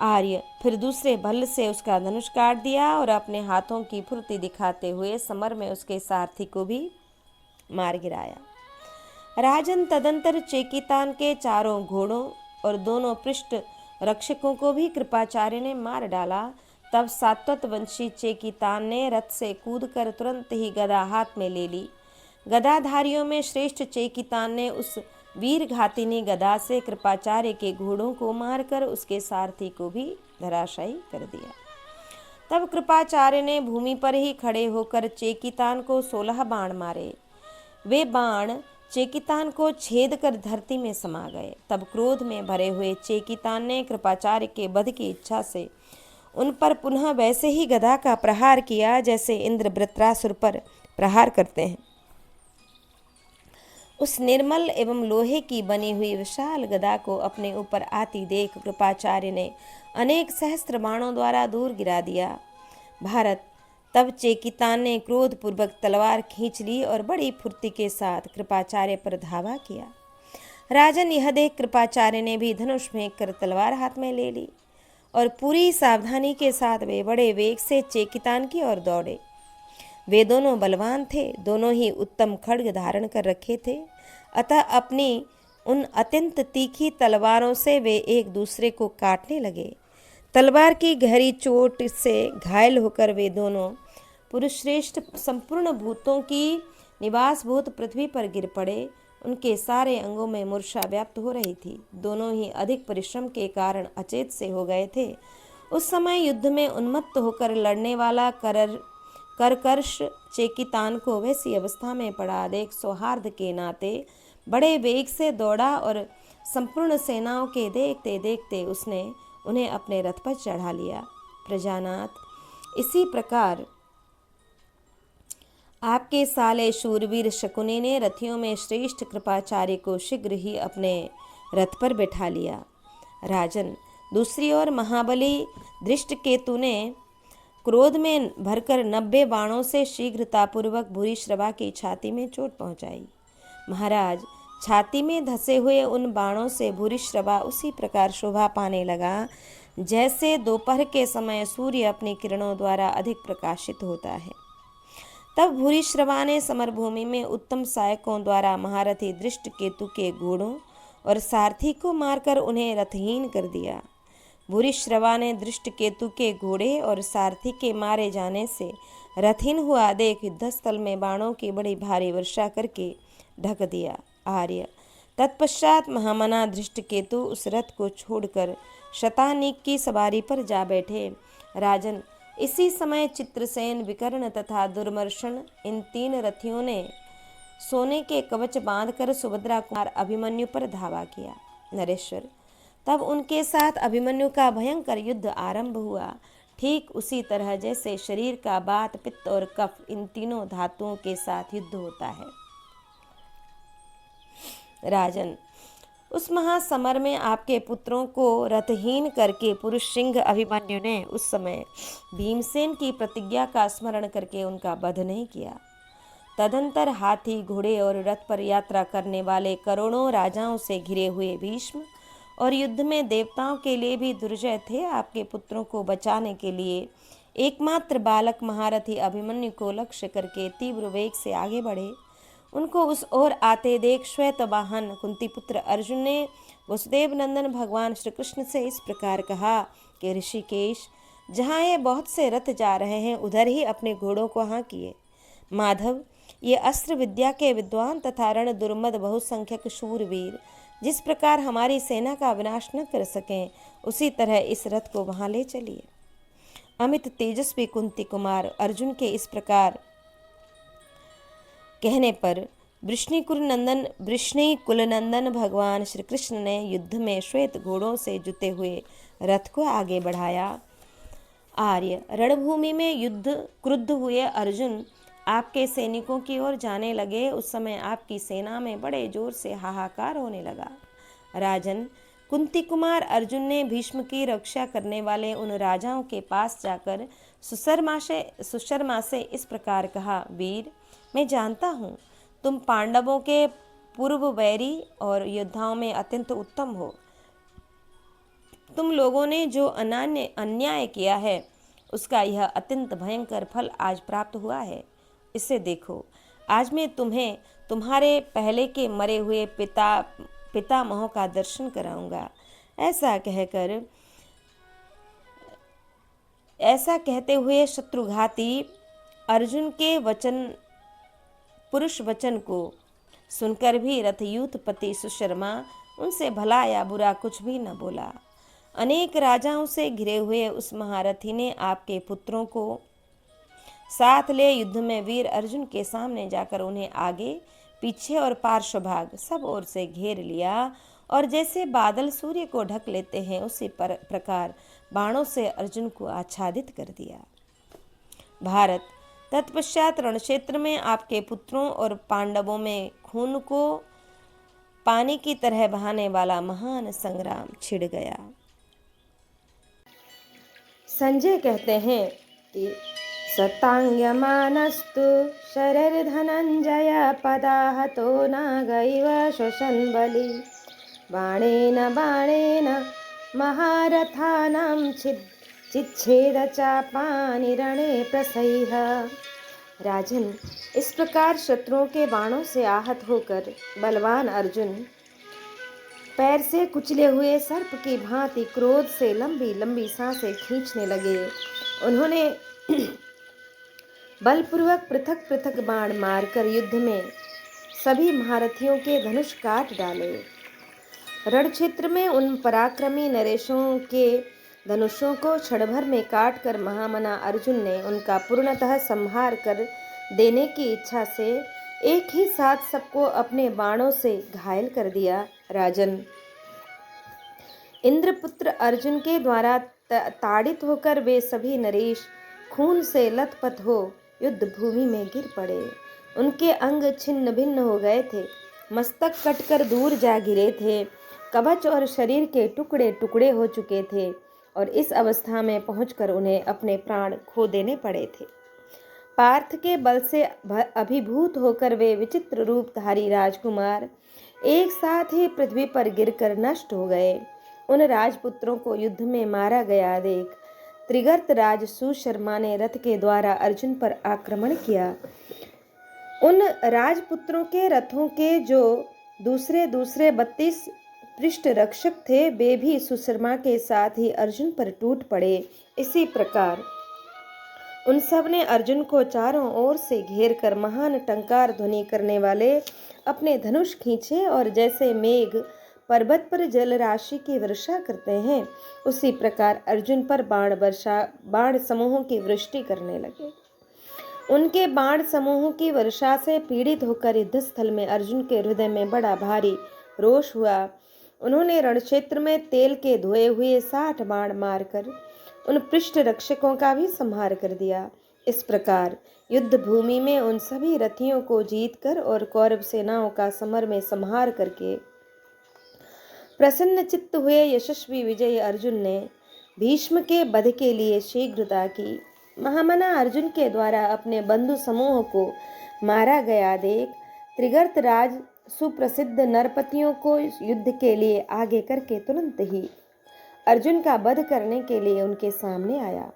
आर्य फिर दूसरे भल्ल से उसका धनुष काट दिया और अपने हाथों की फुर्ती दिखाते हुए समर में उसके सारथी को भी मार गिराया। राजन, तदंतर चेकितान के चारों घोड़ों और दोनों पृष्ठ रक्षकों को भी कृपाचार्य ने मार डाला। तब सात्वत वंशी चेकितान ने रथ से कूदकर तुरंत ही गदा हाथ में ले ली। गदाधारियों में श्रेष्ठ चेकितान ने उस वीर घातिनी गदा से कृपाचार्य के घोड़ों को मारकर उसके सारथी को भी धराशायी कर दिया। तब कृपाचार्य ने भूमि पर ही खड़े होकर चेकितान को 16 बाण मारे। वे बाण चेकितान को छेद कर धरती में समा गए। तब क्रोध में भरे हुए चेकितान ने कृपाचार्य के वध की इच्छा से उन पर पुनः वैसे ही गदा का प्रहार किया जैसे इंद्र वृत्रासुर पर प्रहार करते हैं। उस निर्मल एवं लोहे की बनी हुई विशाल गदा को अपने ऊपर आती देख कृपाचार्य ने अनेक सहस्त्र बाणों द्वारा दूर गिरा दिया। भारत, तब चेकितान ने क्रोध पूर्वक तलवार खींच ली और बड़ी फुर्ती के साथ कृपाचार्य पर धावा किया। राजन, यह देख कृपाचार्य ने भी धनुष फेंक कर तलवार हाथ में ले ली और पूरी सावधानी के साथ वे बड़े वेग से चेकितान की ओर दौड़े। वे दोनों बलवान थे, दोनों ही उत्तम खड्ग धारण कर रखे थे, अतः अपनी उन अत्यंत तीखी तलवारों से वे एक दूसरे को काटने लगे। तलवार की गहरी चोट से घायल होकर वे दोनों पुरुषश्रेष्ठ संपूर्ण भूतों की निवासभूत पृथ्वी पर गिर पड़े। उनके सारे अंगों में मूर्छा व्याप्त हो रही थी। दोनों ही अधिक परिश्रम के कारण अचेत से हो गए थे। उस समय युद्ध में उन्मत्त होकर लड़ने वाला करकर्ष चेकितान को वैसी अवस्था में पड़ा देख सौहार्द के नाते बड़े वेग से दौड़ा और संपूर्ण सेनाओं के देखते देखते उसने उन्हें अपने रथ पर चढ़ा लिया। प्रजानाथ, इसी प्रकार आपके साले शूरवीर शकुनी ने रथियों में श्रेष्ठ कृपाचार्य को शीघ्र ही अपने रथ पर बैठा लिया। राजन, दूसरी ओर महाबली दृष्टकेतु ने क्रोध में भरकर 90 बाणों से शीघ्रतापूर्वक भूरिश्रवा की छाती में चोट पहुंचाई। महाराज, छाती में धसे हुए उन बाणों से भूरिश्रवा उसी प्रकार शोभा पाने लगा जैसे दोपहर के समय सूर्य अपनी किरणों द्वारा अधिक प्रकाशित होता है। तब भूरिश्रवा ने समरभूमि में उत्तम सहायकों द्वारा महारथी दृष्टकेतु के घोड़ों और सारथी को मारकर उन्हें रथहीन कर दिया। भूरिश्रवा ने दृष्टकेतु के घोड़े और सारथी के मारे जाने से रथहीन हुआ देख युद्धस्थल में बाणों की बड़ी भारी वर्षा करके ढक दिया। आर्य, तत्पश्चात महामना दृष्टकेतु उस रथ को छोड़कर शतानीक की सवारी पर जा बैठे। राजन, इसी समय चित्रसेन, विकर्ण तथा दुर्मर्शन इन 3 रथियों ने सोने के कवच बांधकर सुभद्रा कुमार अभिमन्यु पर धावा किया। नरेश्वर, तब उनके साथ अभिमन्यु का भयंकर युद्ध आरंभ हुआ, ठीक उसी तरह जैसे शरीर का बात, पित्त और कफ इन तीनों धातुओं के साथ युद्ध होता है। राजन, उस महासमर में आपके पुत्रों को रथहीन करके पुरुष सिंह अभिमन्यु ने उस समय भीमसेन की प्रतिज्ञा का स्मरण करके उनका वध नहीं किया। तदंतर हाथी, घोड़े और रथ पर यात्रा करने वाले करोड़ों राजाओं से घिरे हुए भीष्म और युद्ध में देवताओं के लिए भी दुर्जय थे, आपके पुत्रों को बचाने के लिए एकमात्र बालक महारथी अभिमन्यु को लक्ष्य करके तीव्र वेग से आगे बढ़े। उनको उस ओर आते देख श्वेत वाहन कुंती पुत्र अर्जुन ने वसुदेव नंदन भगवान श्री कृष्ण से इस प्रकार कहा कि ऋषिकेश, जहाँ ये बहुत से रथ जा रहे हैं उधर ही अपने घोड़ों को हाँकिए। माधव, ये अस्त्र विद्या के विद्वान तथा रण दुर्मद बहुसंख्यक शूरवीर जिस प्रकार हमारी सेना का विनाश न कर सकें, उसी तरह इस रथ को वहां ले चलिए। अमित तेजस्वी कुंती कुमार अर्जुन के इस प्रकार कहने पर वृष्णि कुलनंदन भगवान श्री कृष्ण ने युद्ध में श्वेत घोड़ों से जुते हुए रथ को आगे बढ़ाया। आर्य, रणभूमि में युद्ध क्रुद्ध हुए अर्जुन आपके सैनिकों की ओर जाने लगे। उस समय आपकी सेना में बड़े जोर से हाहाकार होने लगा। राजन, कुंती कुमार अर्जुन ने भीष्म की रक्षा करने वाले उन राजाओं के पास जाकर सुशर्मा से इस प्रकार कहा, वीर, मैं जानता हूँ तुम पांडवों के पूर्व वैरी और योद्धाओं में अत्यंत उत्तम हो। तुम लोगों ने जो अन्याय किया है उसका यह अत्यंत भयंकर फल आज प्राप्त हुआ है। इसे देखो, आज मैं तुम्हें तुम्हारे पहले के मरे हुए पितामहों का दर्शन कराऊंगा। ऐसा कहते हुए शत्रुघाती अर्जुन के पुरुष वचन को सुनकर भी रथयूथपति सुशर्मा उनसे भला या बुरा कुछ भी न बोला। अनेक राजाओं से घिरे हुए उस महारथी ने आपके पुत्रों को साथ ले युद्ध में वीर अर्जुन के सामने जाकर उन्हें आगे, पीछे और पार्श्वभाग सब ओर से घेर लिया और जैसे बादल सूर्य को ढक लेते हैं उसी प्रकार बाणों से अर्जुन को आच्छादित कर दिया। भारत, तत्पश्चात रणक्षेत्र में आपके पुत्रों और पांडवों में खून को पानी की तरह बहाने वाला महान संग्राम छिड़ गया। संजय कहते हैं कि सतांग्यमानस्तु शरर्धनंजय पदाहतो नागैव श्वसन बलि बाणेन महारथानां चिच्छेद चापानि रणे प्रसह्य। राजन, इस प्रकार शत्रुओं के बाणों से आहत होकर बलवान अर्जुन पैर से कुचले हुए सर्प की भांति क्रोध से लंबी लंबी सांसें खींचने लगे। उन्होंने बलपूर्वक पृथक पृथक बाण मारकर युद्ध में सभी महारथियों के धनुष काट डाले। रण क्षेत्र में उन पराक्रमी नरेशों के धनुषों को क्षण भर में काट कर महामना अर्जुन ने उनका पूर्णतः संहार कर देने की इच्छा से एक ही साथ सबको अपने बाणों से घायल कर दिया। राजन, इंद्रपुत्र अर्जुन के द्वारा ताड़ित होकर वे सभी नरेश खून से लथपथ हो युद्ध भूमि में गिर पड़े। उनके अंग छिन्न भिन्न हो गए थे, मस्तक कटकर दूर जा गिरे थे, कवच और शरीर के टुकड़े टुकड़े हो चुके थे और इस अवस्था में पहुंचकर उन्हें अपने प्राण खो देने पड़े थे। पार्थ के बल से अभिभूत होकर वे विचित्र रूपधारी राजकुमार एक साथ ही पृथ्वी पर गिरकर नष्ट हो गए। उन राजपुत्रों को युद्ध में मारा गया देख त्रिगर्त राज सुशर्मा ने रथ के द्वारा अर्जुन पर आक्रमण किया। उन राजपुत्रों के रथों के जो दूसरे 32 पृष्ठ रक्षक थे, वे भी सुशर्मा के साथ ही अर्जुन पर टूट पड़े। इसी प्रकार उन सब ने अर्जुन को चारों ओर से घेर कर महान टंकार ध्वनि करने वाले अपने धनुष खींचे और जैसे मेघ पर्वत पर जल राशि की वर्षा करते हैं, उसी प्रकार अर्जुन पर बाण समूहों की वृष्टि करने लगे। उनके बाण समूहों की वर्षा से पीड़ित होकर युद्धस्थल में अर्जुन के हृदय में बड़ा भारी रोष हुआ। उन्होंने रणक्षेत्र में तेल के धोए हुए 60 बाण मारकर उन पृष्ठ रक्षकों का भी संहार कर दिया। इस प्रकार युद्ध भूमि में उन सभी रथियों को जीतकर और कौरव सेनाओं का समर में संहार करके प्रसन्न चित्त हुए यशस्वी विजयी अर्जुन ने भीष्म के वध के लिए शीघ्रता की। महामना अर्जुन के द्वारा अपने बंधु समूह को मारा गया देख त्रिगर्त राज सुप्रसिद्ध नरपतियों को युद्ध के लिए आगे करके तुरंत ही अर्जुन का वध करने के लिए उनके सामने आया।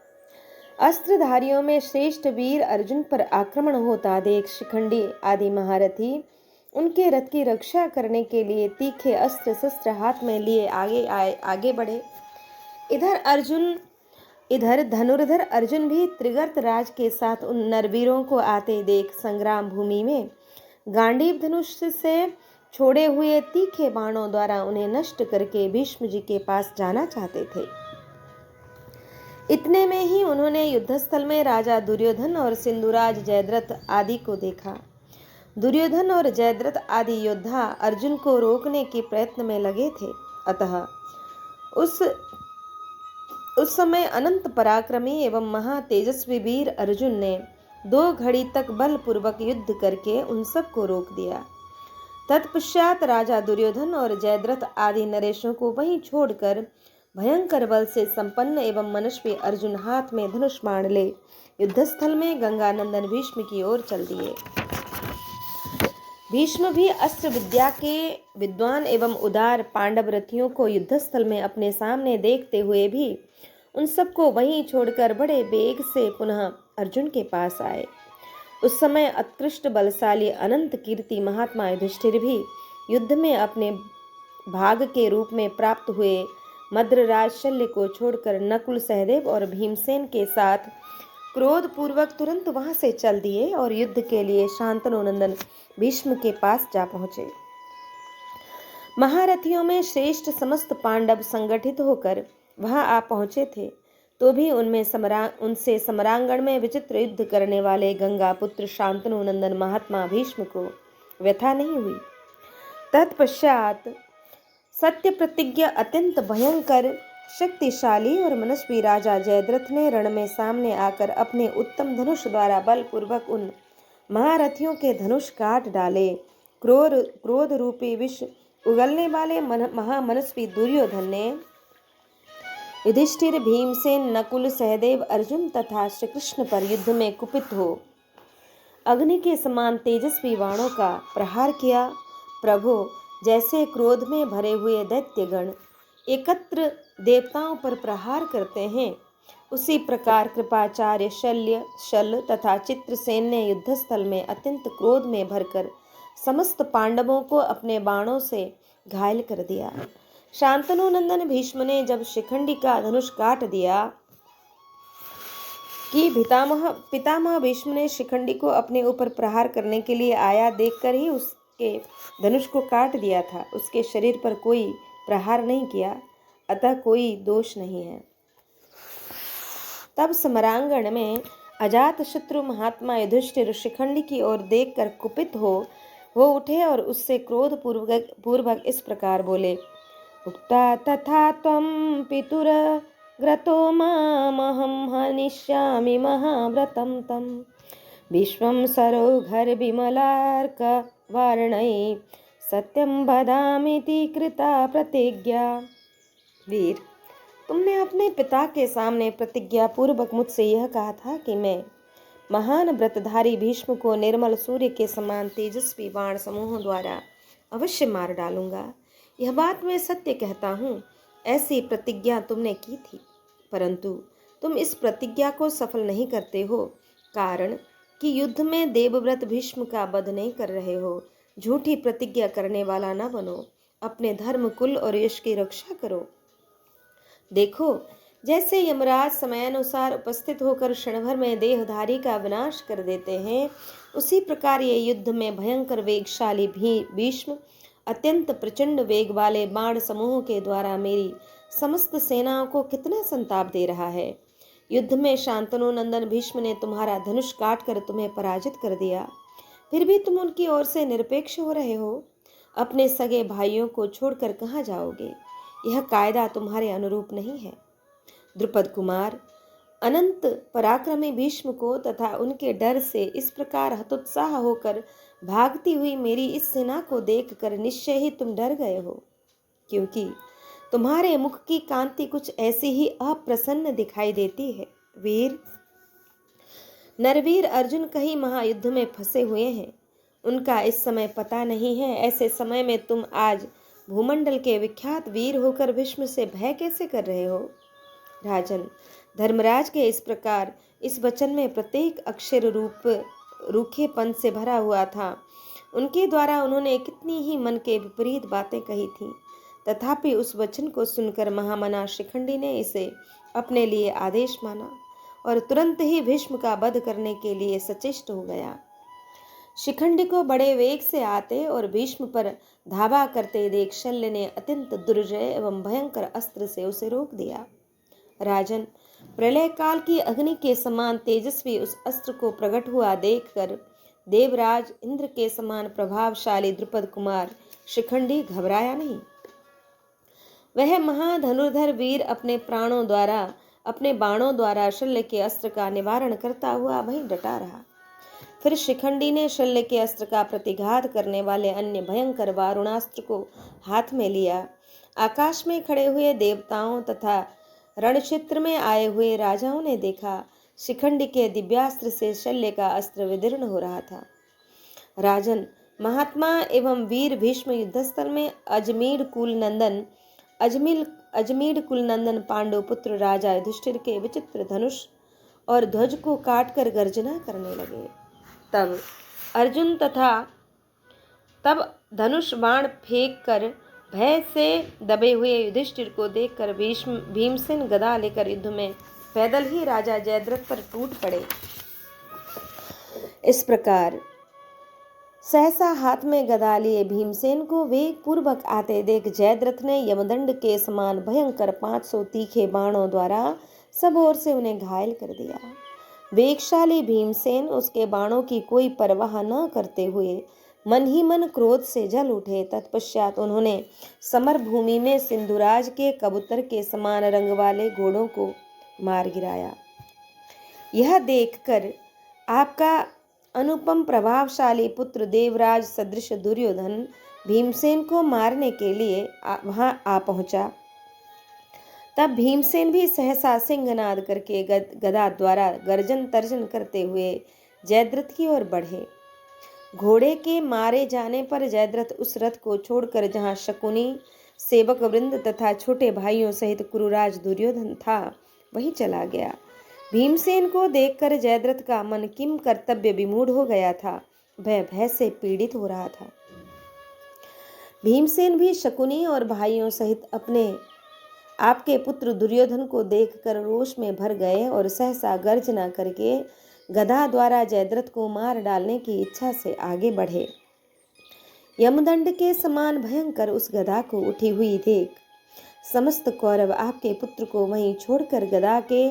अस्त्रधारियों में श्रेष्ठ वीर अर्जुन पर आक्रमण होता देख शिखंडी आदि महारथी उनके रथ की रक्षा करने के लिए तीखे अस्त्र शस्त्र हाथ में लिए आगे बढ़े। इधर धनुर्धर अर्जुन भी त्रिगर्त राज के साथ उन नरवीरों को आते देख संग्राम भूमि में गांडीव धनुष से छोड़े हुए तीखे बाणों द्वारा उन्हें नष्ट करके भीष्म जी के पास जाना चाहते थे। इतने में ही उन्होंने युद्धस्थल में राजा दुर्योधन और सिंधुराज जयद्रथ आदि को देखा। दुर्योधन और जयद्रथ आदि योद्धा अर्जुन को रोकने के प्रयत्न में लगे थे। अतः उस समय अनंत पराक्रमी एवं महा तेजस्वी वीर अर्जुन ने 2 घड़ी तक बलपूर्वक युद्ध करके उन सबको रोक दिया। तत्पश्चात राजा दुर्योधन और जयद्रथ आदि नरेशों को वहीं छोड़कर भयंकर बल से संपन्न एवं मनस्वी अर्जुन हाथ में धनुष बाण ले युद्धस्थल में गंगानंदन भीष्म की ओर चल दिए। भीष्म भी अस्त्र विद्या के विद्वान एवं उदार पांडव रथियों को युद्धस्थल में अपने सामने देखते हुए भी उन सबको वहीं छोड़कर बड़े वेग से पुनः अर्जुन के पास आए। उस समय उत्कृष्ट बलशाली अनंत कीर्ति महात्मा युधिष्ठिर भी युद्ध में अपने भाग के रूप में प्राप्त हुए मद्रराज शल्य को छोड़कर नकुल सहदेव और भीमसेन के साथ क्रोध पूर्वक तुरंत वहां से चल दिए और युद्ध के लिए शांतनु नंदन भीष्म के पास जा पहुंचे। महारथियों में श्रेष्ठ समस्त पांडव संगठित होकर वहां आ पहुंचे थे, तो भी उनसे समरांगण में विचित्र युद्ध करने वाले गंगा पुत्र शांतनु नंदन महात्मा भीष्म को व्यथा नहीं हुई। तत्पश्चात सत्य प्रतिज्ञा अत्यंत भयंकर शक्तिशाली और मनस्वी राजा जयद्रथ ने रण में सामने आकर अपने उत्तम धनुष द्वारा बलपूर्वक उन महारथियों के धनुष काट डाले। क्रोध रूपी विष उगलने वाले महामनस्वी दुर्योधन ने युधिष्ठिर, भीमसेन, नकुल, सहदेव, अर्जुन तथा श्री कृष्ण पर युद्ध में कुपित हो अग्नि के समान तेजस्वी बाणों का प्रहार किया। प्रभु, जैसे क्रोध में भरे हुए दैत्यगण एकत्र देवताओं पर प्रहार करते हैं, उसी प्रकार कृपाचार्य, शल्य तथा चित्रसेन ने युद्धस्थल में अत्यंत क्रोध में भरकर समस्त पांडवों को अपने बाणों से घायल कर दिया। शांतनु नंदन भीष्म ने जब शिखंडी का धनुष काट दिया कि पितामह भीष्म ने शिखंडी को अपने ऊपर प्रहार करने के लिए आया देखकर ही उसके धनुष को काट दिया था। उसके शरीर पर कोई प्रहार नहीं किया, अतः कोई दोष नहीं है। तब समरांगण में अजात शत्रु महात्मा युधिष्ठिर शिखंडी की ओर देखकर कुपित हो उठे और उससे क्रोध पूर्वक इस प्रकार बोले, उक्ता तथा त्वं पितुरग्रतो मामहं हनिष्यामि महाव्रतं तं विश्वं सरोघर विमलार्क वर्णै सत्यं वदामीति कृता प्रतिज्ञा। वीर, तुमने अपने पिता के सामने प्रतिज्ञा पूर्वक मुझसे यह कहा था कि मैं महान व्रतधारी भीष्म को निर्मल सूर्य के समान तेजस्वी बाण समूहों द्वारा अवश्य मार डालूंगा। यह बात मैं सत्य कहता हूँ, ऐसी प्रतिज्ञा तुमने की थी, परंतु तुम इस प्रतिज्ञा को सफल नहीं करते हो, कारण कि युद्ध में देवव्रत भीष्म का वध नहीं कर रहे हो। झूठी प्रतिज्ञा करने वाला न बनो, अपने धर्म, कुल और यश की रक्षा करो। देखो, जैसे यमराज समयानुसार उपस्थित होकर क्षण भर में देहधारी का विनाश कर देते हैं, उसी प्रकार ये युद्ध में भयंकर वेगशाली भीष्म अत्यंत प्रचंड वेग वाले बाण समूहों के द्वारा मेरी समस्त सेनाओं को कितना संताप दे रहा है। युद्ध में शांतनु नंदन भीष्म ने तुम्हारा धनुष काट कर तुम्हें पराजित कर दिया, फिर भी तुम उनकी ओर से निरपेक्ष हो रहे हो। अपने सगे भाइयों को छोड़कर कहाँ जाओगे? यह कायदा तुम्हारे अनुरूप नहीं है। द्रुपद कुमार, अनंत पराक्रमी भीष्म को तथा उनके डर से इस प्रकार हतोत्साह होकर भागती हुई मेरी इस सेना को देखकर निश्चय ही तुम डर गए हो, क्योंकि तुम्हारे मुख की कांति कुछ ऐसी ही अप्रसन्न दिखाई देती है। वीर, नरवीर अर्जुन कहीं महायुद्ध में फंसे हुए हैं, उनका इस समय पता नहीं है। ऐसे समय में तुम आज भूमंडल के विख्यात वीर होकर भीष्म से भय कैसे कर रहे हो? राजन, धर्मराज के इस प्रकार इस वचन में प्रत्येक अक्षर रूखेपन से भरा हुआ था। उनके द्वारा उन्होंने कितनी ही मन के विपरीत बातें कही थीं, तथापि उस वचन को सुनकर महामना शिखंडी ने इसे अपने लिए आदेश माना और तुरंत ही भीष्म का वध करने के लिए सचेष्ट हो गया। शिखंडी को बड़े वेग से आते और भीष्म पर धावा करते देख शल्य ने अत्यंत दुर्जय एवं भयंकर अस्त्र से उसे रोक दिया। राजन, प्रलय काल की अग्नि के समान तेजस्वी उस अस्त्र को प्रकट हुआ देखकर देवराज इंद्र के समान प्रभावशाली द्रुपद कुमार शिखंडी घबराया नहीं। वह महाधनुर्धर वीर अपने बाणों द्वारा शल्य के अस्त्र का निवारण करता हुआ वहीं डटा रहा। फिर शिखंडी ने शल्य के अस्त्र का प्रतिघात करने वाले अन्य भयंकर वारुणास्त्र को हाथ में लिया। आकाश में खड़े हुए देवताओं तथा रणक्षेत्र में आए हुए राजाओं ने देखा, शिखंडी के दिव्यास्त्र से शल्य का अस्त्र विदीर्ण हो रहा था। राजन, महात्मा एवं वीर भीष्म युद्धस्थल में अजमीर कुल नंदन पांडु पुत्र राजा युधिष्ठिर के विचित्र धनुष और ध्वज को काटकर गर्जना करने लगे। तब धनुष बाण फेंक कर भय से दबे हुए युधिष्ठिर को देखकर भीमसेन गदा लेकर युद्ध में पैदल ही राजा जयद्रथ पर टूट पड़े। इस प्रकार सहसा हाथ में गदा लिए भीमसेन को वेग पूर्वक आते देख जयद्रथ ने यमदंड के समान भयंकर 500 तीखे बाणों द्वारा सब ओर से उन्हें घायल कर दिया। वेगशाली भीमसेन उसके बाणों की कोई परवाह न करते हुए मन ही मन क्रोध से जल उठे। तत्पश्चात उन्होंने समर भूमि में सिंधुराज के कबूतर के समान रंग वाले घोड़ों को मार गिराया। यह देखकर आपका अनुपम प्रभावशाली पुत्र देवराज सदृश दुर्योधन भीमसेन को मारने के लिए वहां आ पहुंचा। तब भीमसेन भी सहसा सिंहनाद करके गदा द्वारा गर्जन तर्जन करते हुए जयद्रथ की ओर बढ़े। घोड़े के मारे जाने पर जयद्रथ उस रथ को छोड़कर जहां शकुनी, सेवक वृंद तथा छोटे भाइयों सहित कुरुराज दुर्योधन था वहीं चला गया। भीमसेन को देखकर जयद्रथ का मन किम कर्तव्य विमूढ़ हो गया था, वह भय से पीड़ित हो रहा था। भीमसेन भी शकुनी और भाइयों सहित आपके पुत्र दुर्योधन को देखकर रोष में भर गए और सहसा गर्जना करके गदा द्वारा जयद्रथ को मार डालने की इच्छा से आगे बढ़े। यमदंड के समान भयंकर उस गदा को उठी हुई देख समस्त कौरव आपके पुत्र को वहीं छोड़कर गदा के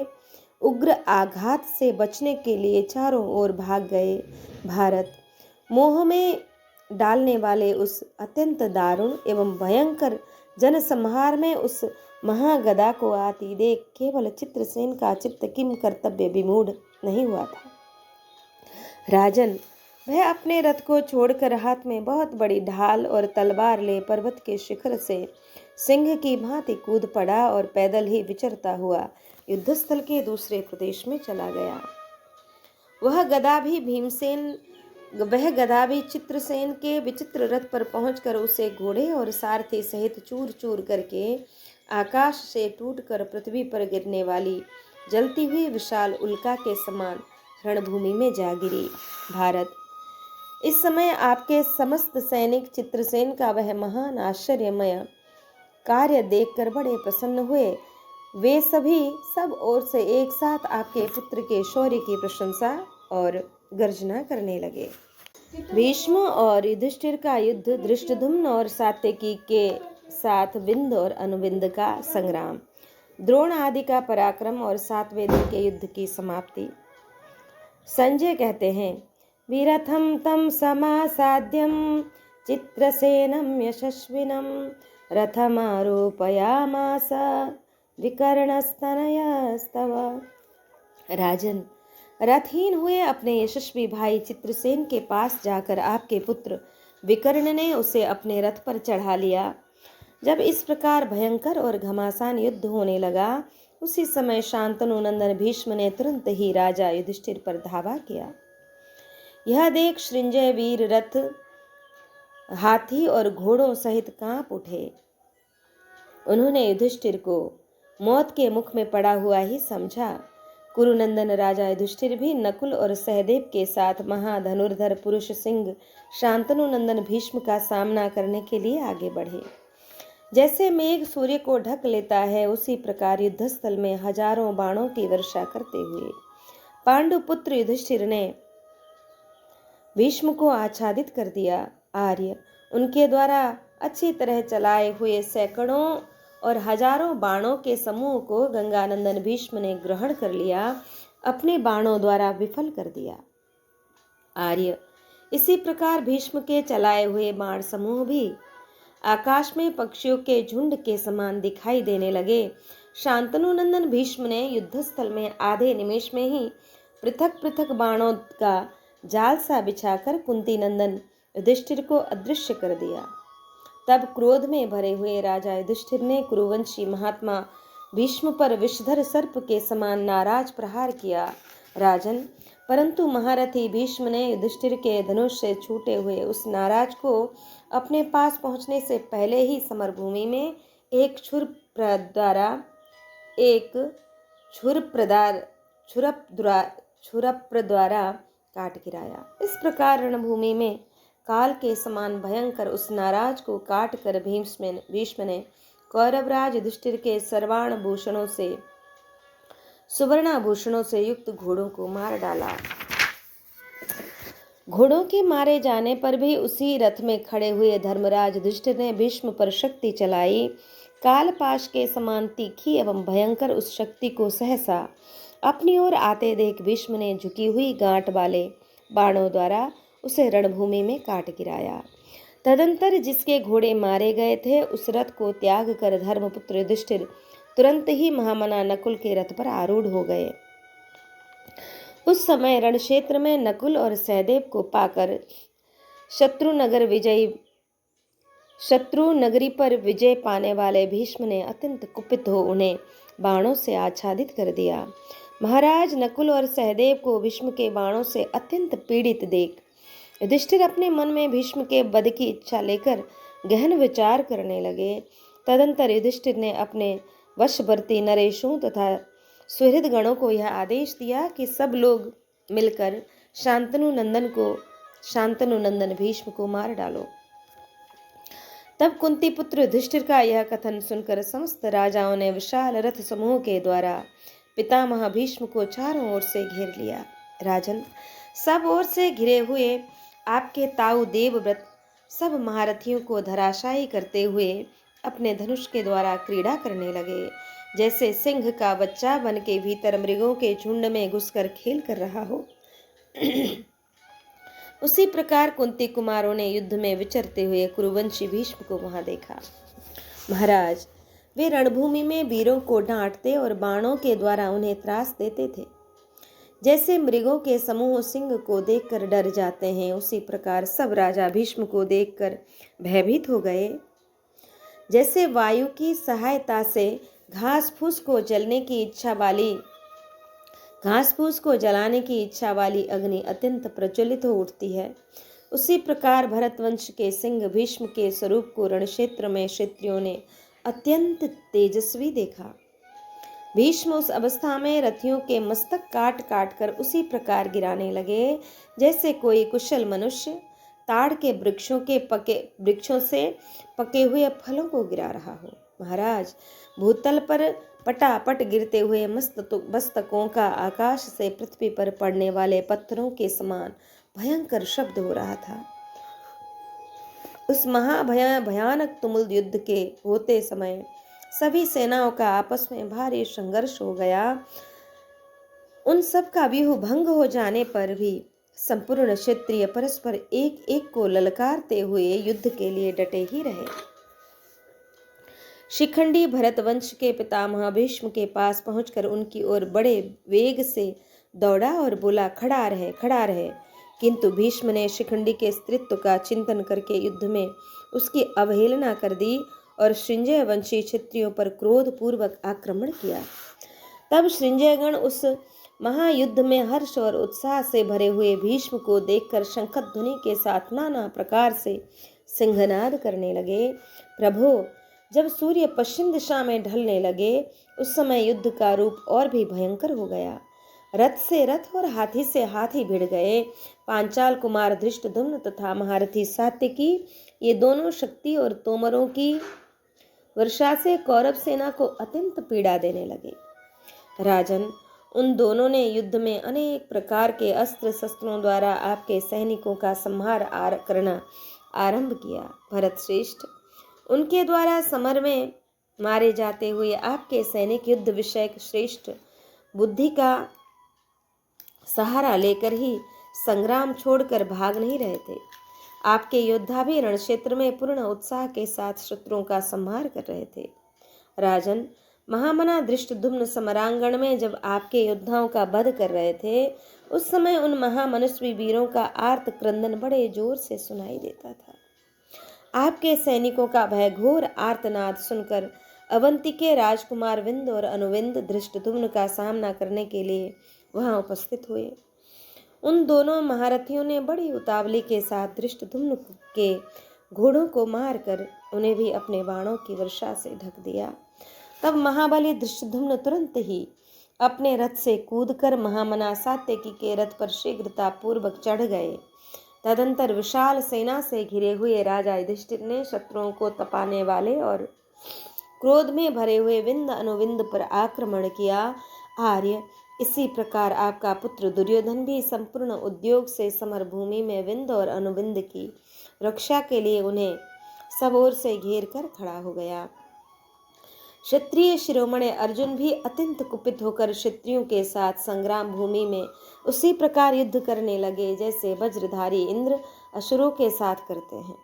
उग्र आघात से बचने के लिए चारों ओर भाग गए। भारत, मोह में डालने वाले उस अत्यंत दारुण एवं भयंकर जनसंहार में उस महागदा को आती देख केवल चित्रसेन का चित्त किम कर्तव्य विमूढ़ नहीं हुआ था। राजन, वह अपने रथ को छोड़कर हाथ में बहुत बड़ी ढाल और तलवार ले पर्वत के शिखर से सिंह की भांति कूद पड़ा और पैदल ही विचरता हुआ युद्धस्थल के दूसरे प्रदेश में चला गया। वह गदा भी चित्रसेन के विचित्र रथ पर पहुंचकर उसे घोड़े और सारथी सहित चूर चूर करके आकाश से टूटकर पृथ्वी पर गिरने वाली जलती हुई विशाल उल्का के समान रणभूमि में जा गिरी। भारत, इस समय आपके समस्त सैनिक चित्रसेन का वह महान आश्चर्यमय कार्य देखकर बड़े प्रसन्न हुए। वे सभी सब ओर से एक साथ आपके पुत्र के शौर्य की प्रशंसा और गर्जना करने लगे। भीष्म और युधिष्ठिर का युद्ध, धृष्टद्युम्न और सात्यकी के साथ विंद और अनुविंद का संग्राम, द्रोण आदि का पराक्रम और 7वें दिन के युद्ध की समाप्ति। संजय कहते हैं, वीरथम तम समासाद्यम चित्रसेनम यशस्विनम रथमारोपयामास विकर्णस्तनयस्तव। राजन, रथहीन हुए अपने यशस्वी भाई चित्रसेन के पास जाकर आपके पुत्र विकर्ण ने उसे अपने रथ पर चढ़ा लिया। जब इस प्रकार भयंकर और घमासान युद्ध होने लगा, उसी समय शांतनु नंदन भीष्म ने तुरंत ही राजा युधिष्ठिर पर धावा किया। यह देख सृंजय वीर रथ, हाथी और घोड़ों सहित कांप उठे। उन्होंने युधिष्ठिर को मौत के मुख में पड़ा हुआ ही समझा। कुरुनंदन राजा युधिष्ठिर भी नकुल और सहदेव के साथ महाधनुर्धर पुरुष सिंह शांतनु नंदन भीष्म का सामना करने के लिए आगे बढ़े। जैसे मेघ सूर्य को ढक लेता है, उसी प्रकार युद्धस्थल में हजारों बाणों की वर्षा करते हुए पांडुपुत्र युधिष्ठिर ने भीष्म को आच्छादित कर दिया। आर्य, उनके द्वारा अच्छी तरह चलाए हुए सैकड़ों और हजारों बाणों के समूह को गंगानंदन भीष्म ने ग्रहण कर लिया, अपने बाणों द्वारा विफल कर दिया। आर्य, इसी प्रकार भीष्म के चलाए हुए बाण समूह भी आकाश में पक्षियों के झुंड के समान दिखाई देने लगे। शांतनु नंदन भीष्म ने युद्धस्थल में आधे निमेष में ही पृथक पृथक बाणों का जाल सा बिछाकर कुंती नंदन युधिष्ठिर को अदृश्य कर दिया। तब क्रोध में भरे हुए राजा युधिष्ठिर ने कुरुवंशी महात्मा भीष्म पर विषधर सर्प के समान नाराज प्रहार किया। राजन, परंतु महारथी भीष्म ने युधिष्ठिर के धनुष से छूटे हुए उस नाराज को अपने पास पहुंचने से पहले ही समरभूमि में एक छुरप्र द्वारा काट गिराया। इस प्रकार रणभूमि में काल के समान भयंकर उस नाराज को काट कर भीष्म ने कौरवराज युधिष्ठिर के सुवर्णाभूषणों से युक्त घोड़ों को मार डाला। घोड़ों के मारे जाने पर भी उसी रथ में खड़े हुए धर्मराज युधिष्ठिर ने भीष्म पर शक्ति चलाई। कालपाश के समान तीखी एवं भयंकर उस शक्ति को सहसा अपनी ओर आते देख भीष्म ने झुकी हुई गांठ वाले बाणों द्वारा उसे रणभूमि में काट गिराया। तदंतर जिसके घोड़े मारे गए थे, उस रथ को त्याग कर धर्मपुत्र युधिष्ठिर तुरंत ही महामना नकुल के रथ पर आरूढ़ हो गए। उस समय रणक्षेत्र में नकुल और सहदेव को पाकर शत्रु नगरी पर विजय पाने वाले भीष्म ने अत्यंत कुपित हो उन्हें बाणों से आच्छादित कर दिया। महाराज नकुल और सहदेव को भीष्म के बाणों से अत्यंत पीड़ित देख युधिष्ठिर अपने मन में भीष्म के वध की इच्छा लेकर गहन विचार करने लगे। तदंतर युधिष्ठिर ने अपने वशवर्ती नरेशों तथा सुहृद गणों को यह आदेश दिया कि सब लोग मिलकर शांतनु नंदन भीष्म को मार डालो। तब कुंती पुत्र युधिष्ठिर का यह कथन सुनकर समस्त राजाओं ने विशाल रथ समूह के द्वारा पितामह भीष्म को चारों ओर से घेर लिया। राजन, सब ओर से घिरे हुए आपके ताऊ देवव्रत सब महारथियों को धराशायी करते हुए अपने धनुष के द्वारा क्रीड़ा करने लगे, जैसे सिंह का बच्चा वन के भीतर मृगों के झुंड में घुसकर खेल कर रहा हो। उसी प्रकार कुंती कुमारों ने युद्ध में विचरते हुए कुरुवंशी भीष्म को वहां देखा। महाराज, वे रणभूमि में वीरों को डांटते और बाणों के द्वारा उन्हें त्रास देते थे। जैसे मृगों के समूह सिंह को देखकर डर जाते हैं, उसी प्रकार सब राजा भीष्म को देखकर भयभीत हो गए। जैसे वायु की सहायता से घास फूस को जलाने की इच्छा वाली अग्नि अत्यंत प्रज्वलित हो उठती है, उसी प्रकार भरतवंश के सिंह भीष्म के स्वरूप को रणक्षेत्र में क्षत्रियों ने अत्यंत तेजस्वी देखा। भीष्म उस अवस्था में रथियों के मस्तक काट काट कर उसी प्रकार गिराने लगे जैसे कोई कुशल मनुष्य ताड़ के वृक्षों से पके हुए फलों को गिरा रहा हो। महाराज, भूतल पर पटापट गिरते हुए मस्तकों का आकाश से पृथ्वी पर पड़ने वाले पत्थरों के समान भयंकर शब्द हो रहा था। उस भयानक तुमुल युद्ध के होते समय सभी सेनाओं का आपस में भारी संघर्ष हो गया। उन सब का व्यूह भंग हो जाने पर भी संपूर्ण क्षत्रिय परस्पर एक एक को ललकारते हुए युद्ध के लिए डटे ही रहे। शिखंडी भरतवंश के पितामह भीष्म के पास पहुंचकर उनकी ओर बड़े वेग से दौड़ा और बोला, खड़ा रहे, खड़ा रहे। किंतु भीष्म ने शिखंडी के स्त्रीत्व का चिंतन करके युद्ध में उसकी अवहेलना कर दी और श्रृंजय वंशी क्षत्रियों पर क्रोध पूर्वक आक्रमण किया। तब श्रृंजयगण उस महायुद्ध में हर्ष और उत्साह से भरे हुए भीष्म को देखकर शंखध्वनि के साथ नाना प्रकार से सिंहनाद करने लगे। प्रभो, जब सूर्य पश्चिम दिशा में ढलने लगे उस समय युद्ध का रूप और भी भयंकर हो गया। रथ से रथ और हाथी से हाथी भिड़ गए। पांचाल कुमार धृष्टद्युम्न तथा महारथी सात्यकी, ये दोनों शक्ति और तोमरों की वर्षा से कौरव सेना को अत्यंत पीड़ा देने लगे। राजन, उन दोनों ने युद्ध में अनेक प्रकार के अस्त्र शस्त्रों द्वारा आपके सैनिकों का संहार करना आरंभ किया। भरत श्रेष्ठ, उनके द्वारा समर में मारे जाते हुए आपके सैनिक युद्ध विषयक श्रेष्ठ बुद्धि का सहारा लेकर ही संग्राम छोड़कर भाग नहीं रहे थे। आपके योद्धा भी रण क्षेत्र में पूर्ण उत्साह के साथ शत्रुओं का संहार कर रहे थे। राजन, महामना धृष्टद्युम्न समरांगण में जब आपके योद्धाओं का वध कर रहे थे उस समय उन महामनस्वी वीरों का आर्त क्रंदन बड़े जोर से सुनाई देता था। आपके सैनिकों का भयघोर आर्तनाद सुनकर अवंती के राजकुमार विंद और अनुविंद धृष्टद्युम्न का सामना करने के लिए वहां उपस्थित हुए। उन दोनों महारथियों ने बड़ी उतावली के साथ धृष्टद्युम्न के घोड़ों को मारकर उन्हें भी अपने बाणों की वर्षा से ढक दिया। तब महाबली धृष्टद्युम्न तुरंत ही अपने रथ से कूदकर महामना सात्यकी के रथ पर शीघ्रता पूर्वक चढ़ गए। तदंतर विशाल सेना से घिरे हुए राजा युधिष्ठिर ने शत्रुओं को तपाने वाले और क्रोध में भरे हुए विंद अनुविंद पर आक्रमण किया। आर्य, इसी प्रकार आपका पुत्र दुर्योधन भी संपूर्ण उद्योग से समर भूमि में विंद और अनुविंद की रक्षा के लिए उन्हें सब ओर से घेर कर खड़ा हो गया। क्षत्रिय शिरोमणि अर्जुन भी अत्यंत कुपित होकर क्षत्रियों के साथ संग्राम भूमि में उसी प्रकार युद्ध करने लगे जैसे वज्रधारी इंद्र असुरों के साथ करते हैं।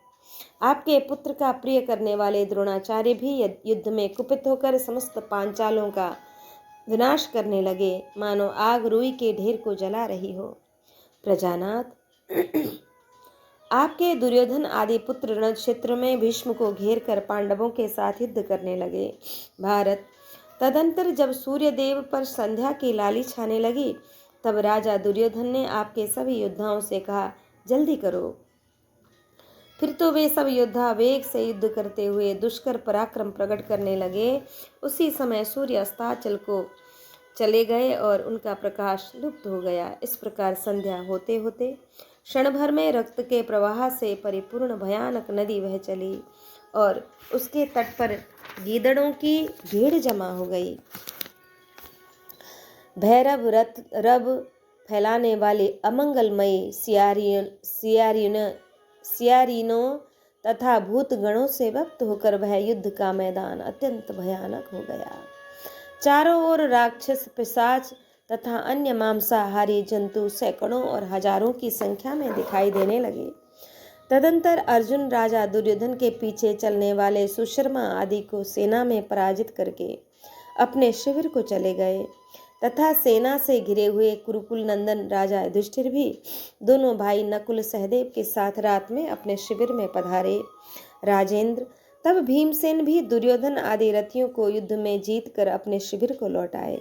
आपके पुत्र का प्रिय करने वाले द्रोणाचार्य भी युद्ध में कुपित होकर समस्त पांचालों का विनाश करने लगे, मानो आग रुई के ढेर को जला रही हो। प्रजानाथ, आपके दुर्योधन आदि पुत्र रण क्षेत्र में भीष्म को घेर कर पांडवों के साथ युद्ध करने लगे। भारत, तदंतर जब सूर्य देव पर संध्या की लाली छाने लगी तब राजा दुर्योधन ने आपके सभी योद्धाओं से कहा, जल्दी करो। फिर तो वे सब योद्धा वेग से युद्ध करते हुए दुष्कर पराक्रम प्रकट करने लगे। उसी समय सूर्य अस्ताचल को चले गए और उनका प्रकाश लुप्त हो गया। इस प्रकार संध्या होते होते क्षण भर में रक्त के प्रवाह से परिपूर्ण भयानक नदी बह चली और उसके तट पर गीदड़ों की भीड़ जमा हो गई। भैरव रब फैलाने वाली अमंगलमयी सियारीनों तथा भूतगणों से व्यक्त होकर वह युद्ध का मैदान अत्यंत भयानक हो गया। चारों ओर राक्षस, पिशाच तथा अन्य मांसाहारी जंतु सैकड़ों और हजारों की संख्या में दिखाई देने लगे। तदंतर अर्जुन राजा दुर्योधन के पीछे चलने वाले सुशर्मा आदि को सेना में पराजित करके अपने शिविर को चले गए तथा सेना से घिरे हुए कुरुकुल नंदन राजा युधिष्ठिर भी दोनों भाई नकुल सहदेव के साथ रात में अपने शिविर में पधारे। राजेंद्र, तब भीमसेन भी दुर्योधन आदि रथियों को युद्ध में जीत कर अपने शिविर को लौट आए।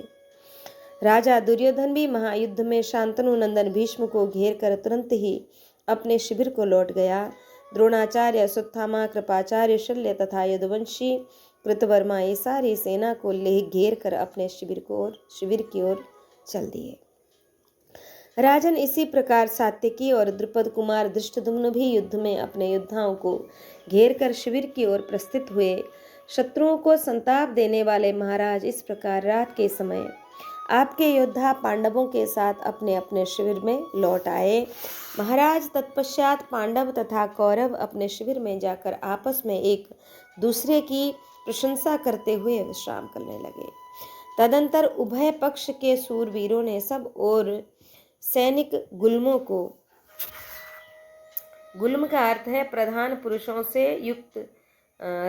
राजा दुर्योधन भी महायुद्ध में शांतनु नंदन भीष्म को घेर कर तुरंत ही अपने शिविर को लौट गया। द्रोणाचार्य, अश्वत्थामा, कृपाचार्य, शल्य तथा यदुवंशी कृतवर्मा ये सारी सेना को ले घेर कर अपने शिविर की ओर चल दिए। राजन, इसी प्रकार सात्यकी और द्रुपद कुमार धृष्टद्युम्न भी युद्ध में अपने योद्धाओं को घेर कर शिविर की ओर प्रस्थित हुए। शत्रुओं को संताप देने वाले महाराज, इस प्रकार रात के समय आपके योद्धा पांडवों के साथ अपने अपने शिविर में लौट आए। महाराज, तत्पश्चात पांडव तथा कौरव अपने शिविर में जाकर आपस में एक दूसरे की प्रशंसा करते हुए विश्राम करने लगे। तदंतर उभय पक्ष के सूरवीरों ने सब और सैनिक गुल्मों को, गुल्म का अर्थ है प्रधान पुरुषों से युक्त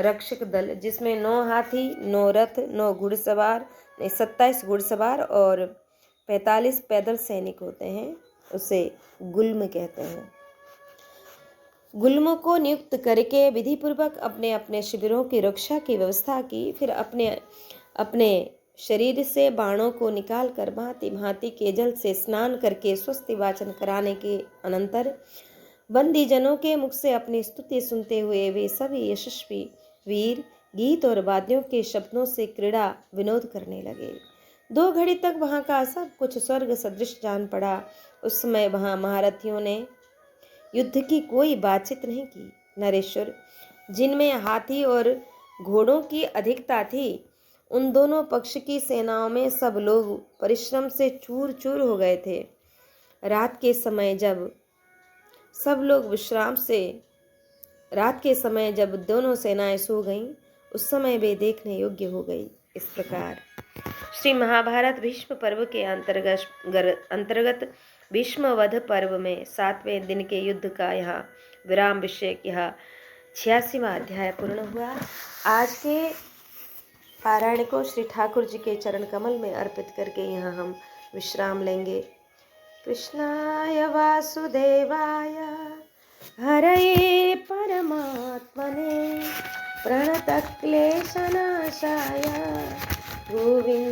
रक्षक दल, जिसमें 9 हाथी, 9 रथ, 9 घुड़सवार, 27 घुड़सवार और 45 पैदल सैनिक होते हैं, उसे गुल्म कहते हैं। गुल्मों को नियुक्त करके विधिपूर्वक अपने अपने शिविरों की रक्षा की व्यवस्था की। फिर अपने अपने शरीर से बाणों को निकाल कर भांति भांति के जल से स्नान करके स्वस्ति वाचन कराने के अनंतर बंदी जनों के मुख से अपनी स्तुति सुनते हुए वे सभी यशस्वी वीर गीत और वाद्यों के शब्दों से क्रीड़ा विनोद करने लगे। 2 घड़ी तक वहां का सब कुछ स्वर्ग सदृश जान पड़ा। उस समय वहां महारथियों ने युद्ध की कोई बातचीत नहीं की। नरेश्वर, जिनमें हाथी और घोड़ों की अधिकता थी, उन दोनों पक्ष की सेनाओं में सब लोग परिश्रम से चूर चूर हो गए थे। रात के समय जब दोनों सेनाएं सो गईं, उस समय वे देखने योग्य हो गई। इस प्रकार श्री महाभारत भीष्म पर्व के अंतर्गत भीष्म वध पर्व में 7वें दिन के युद्ध का यहाँ विराम विषयक यह 86वां अध्याय पूर्ण हुआ। आज के पारायण को श्री ठाकुर जी के चरण कमल में अर्पित करके यहाँ हम विश्राम लेंगे। कृष्णाय वासुदेवाय हरये परमात्मने प्रणतक्लेशनाशाय गोविंदाय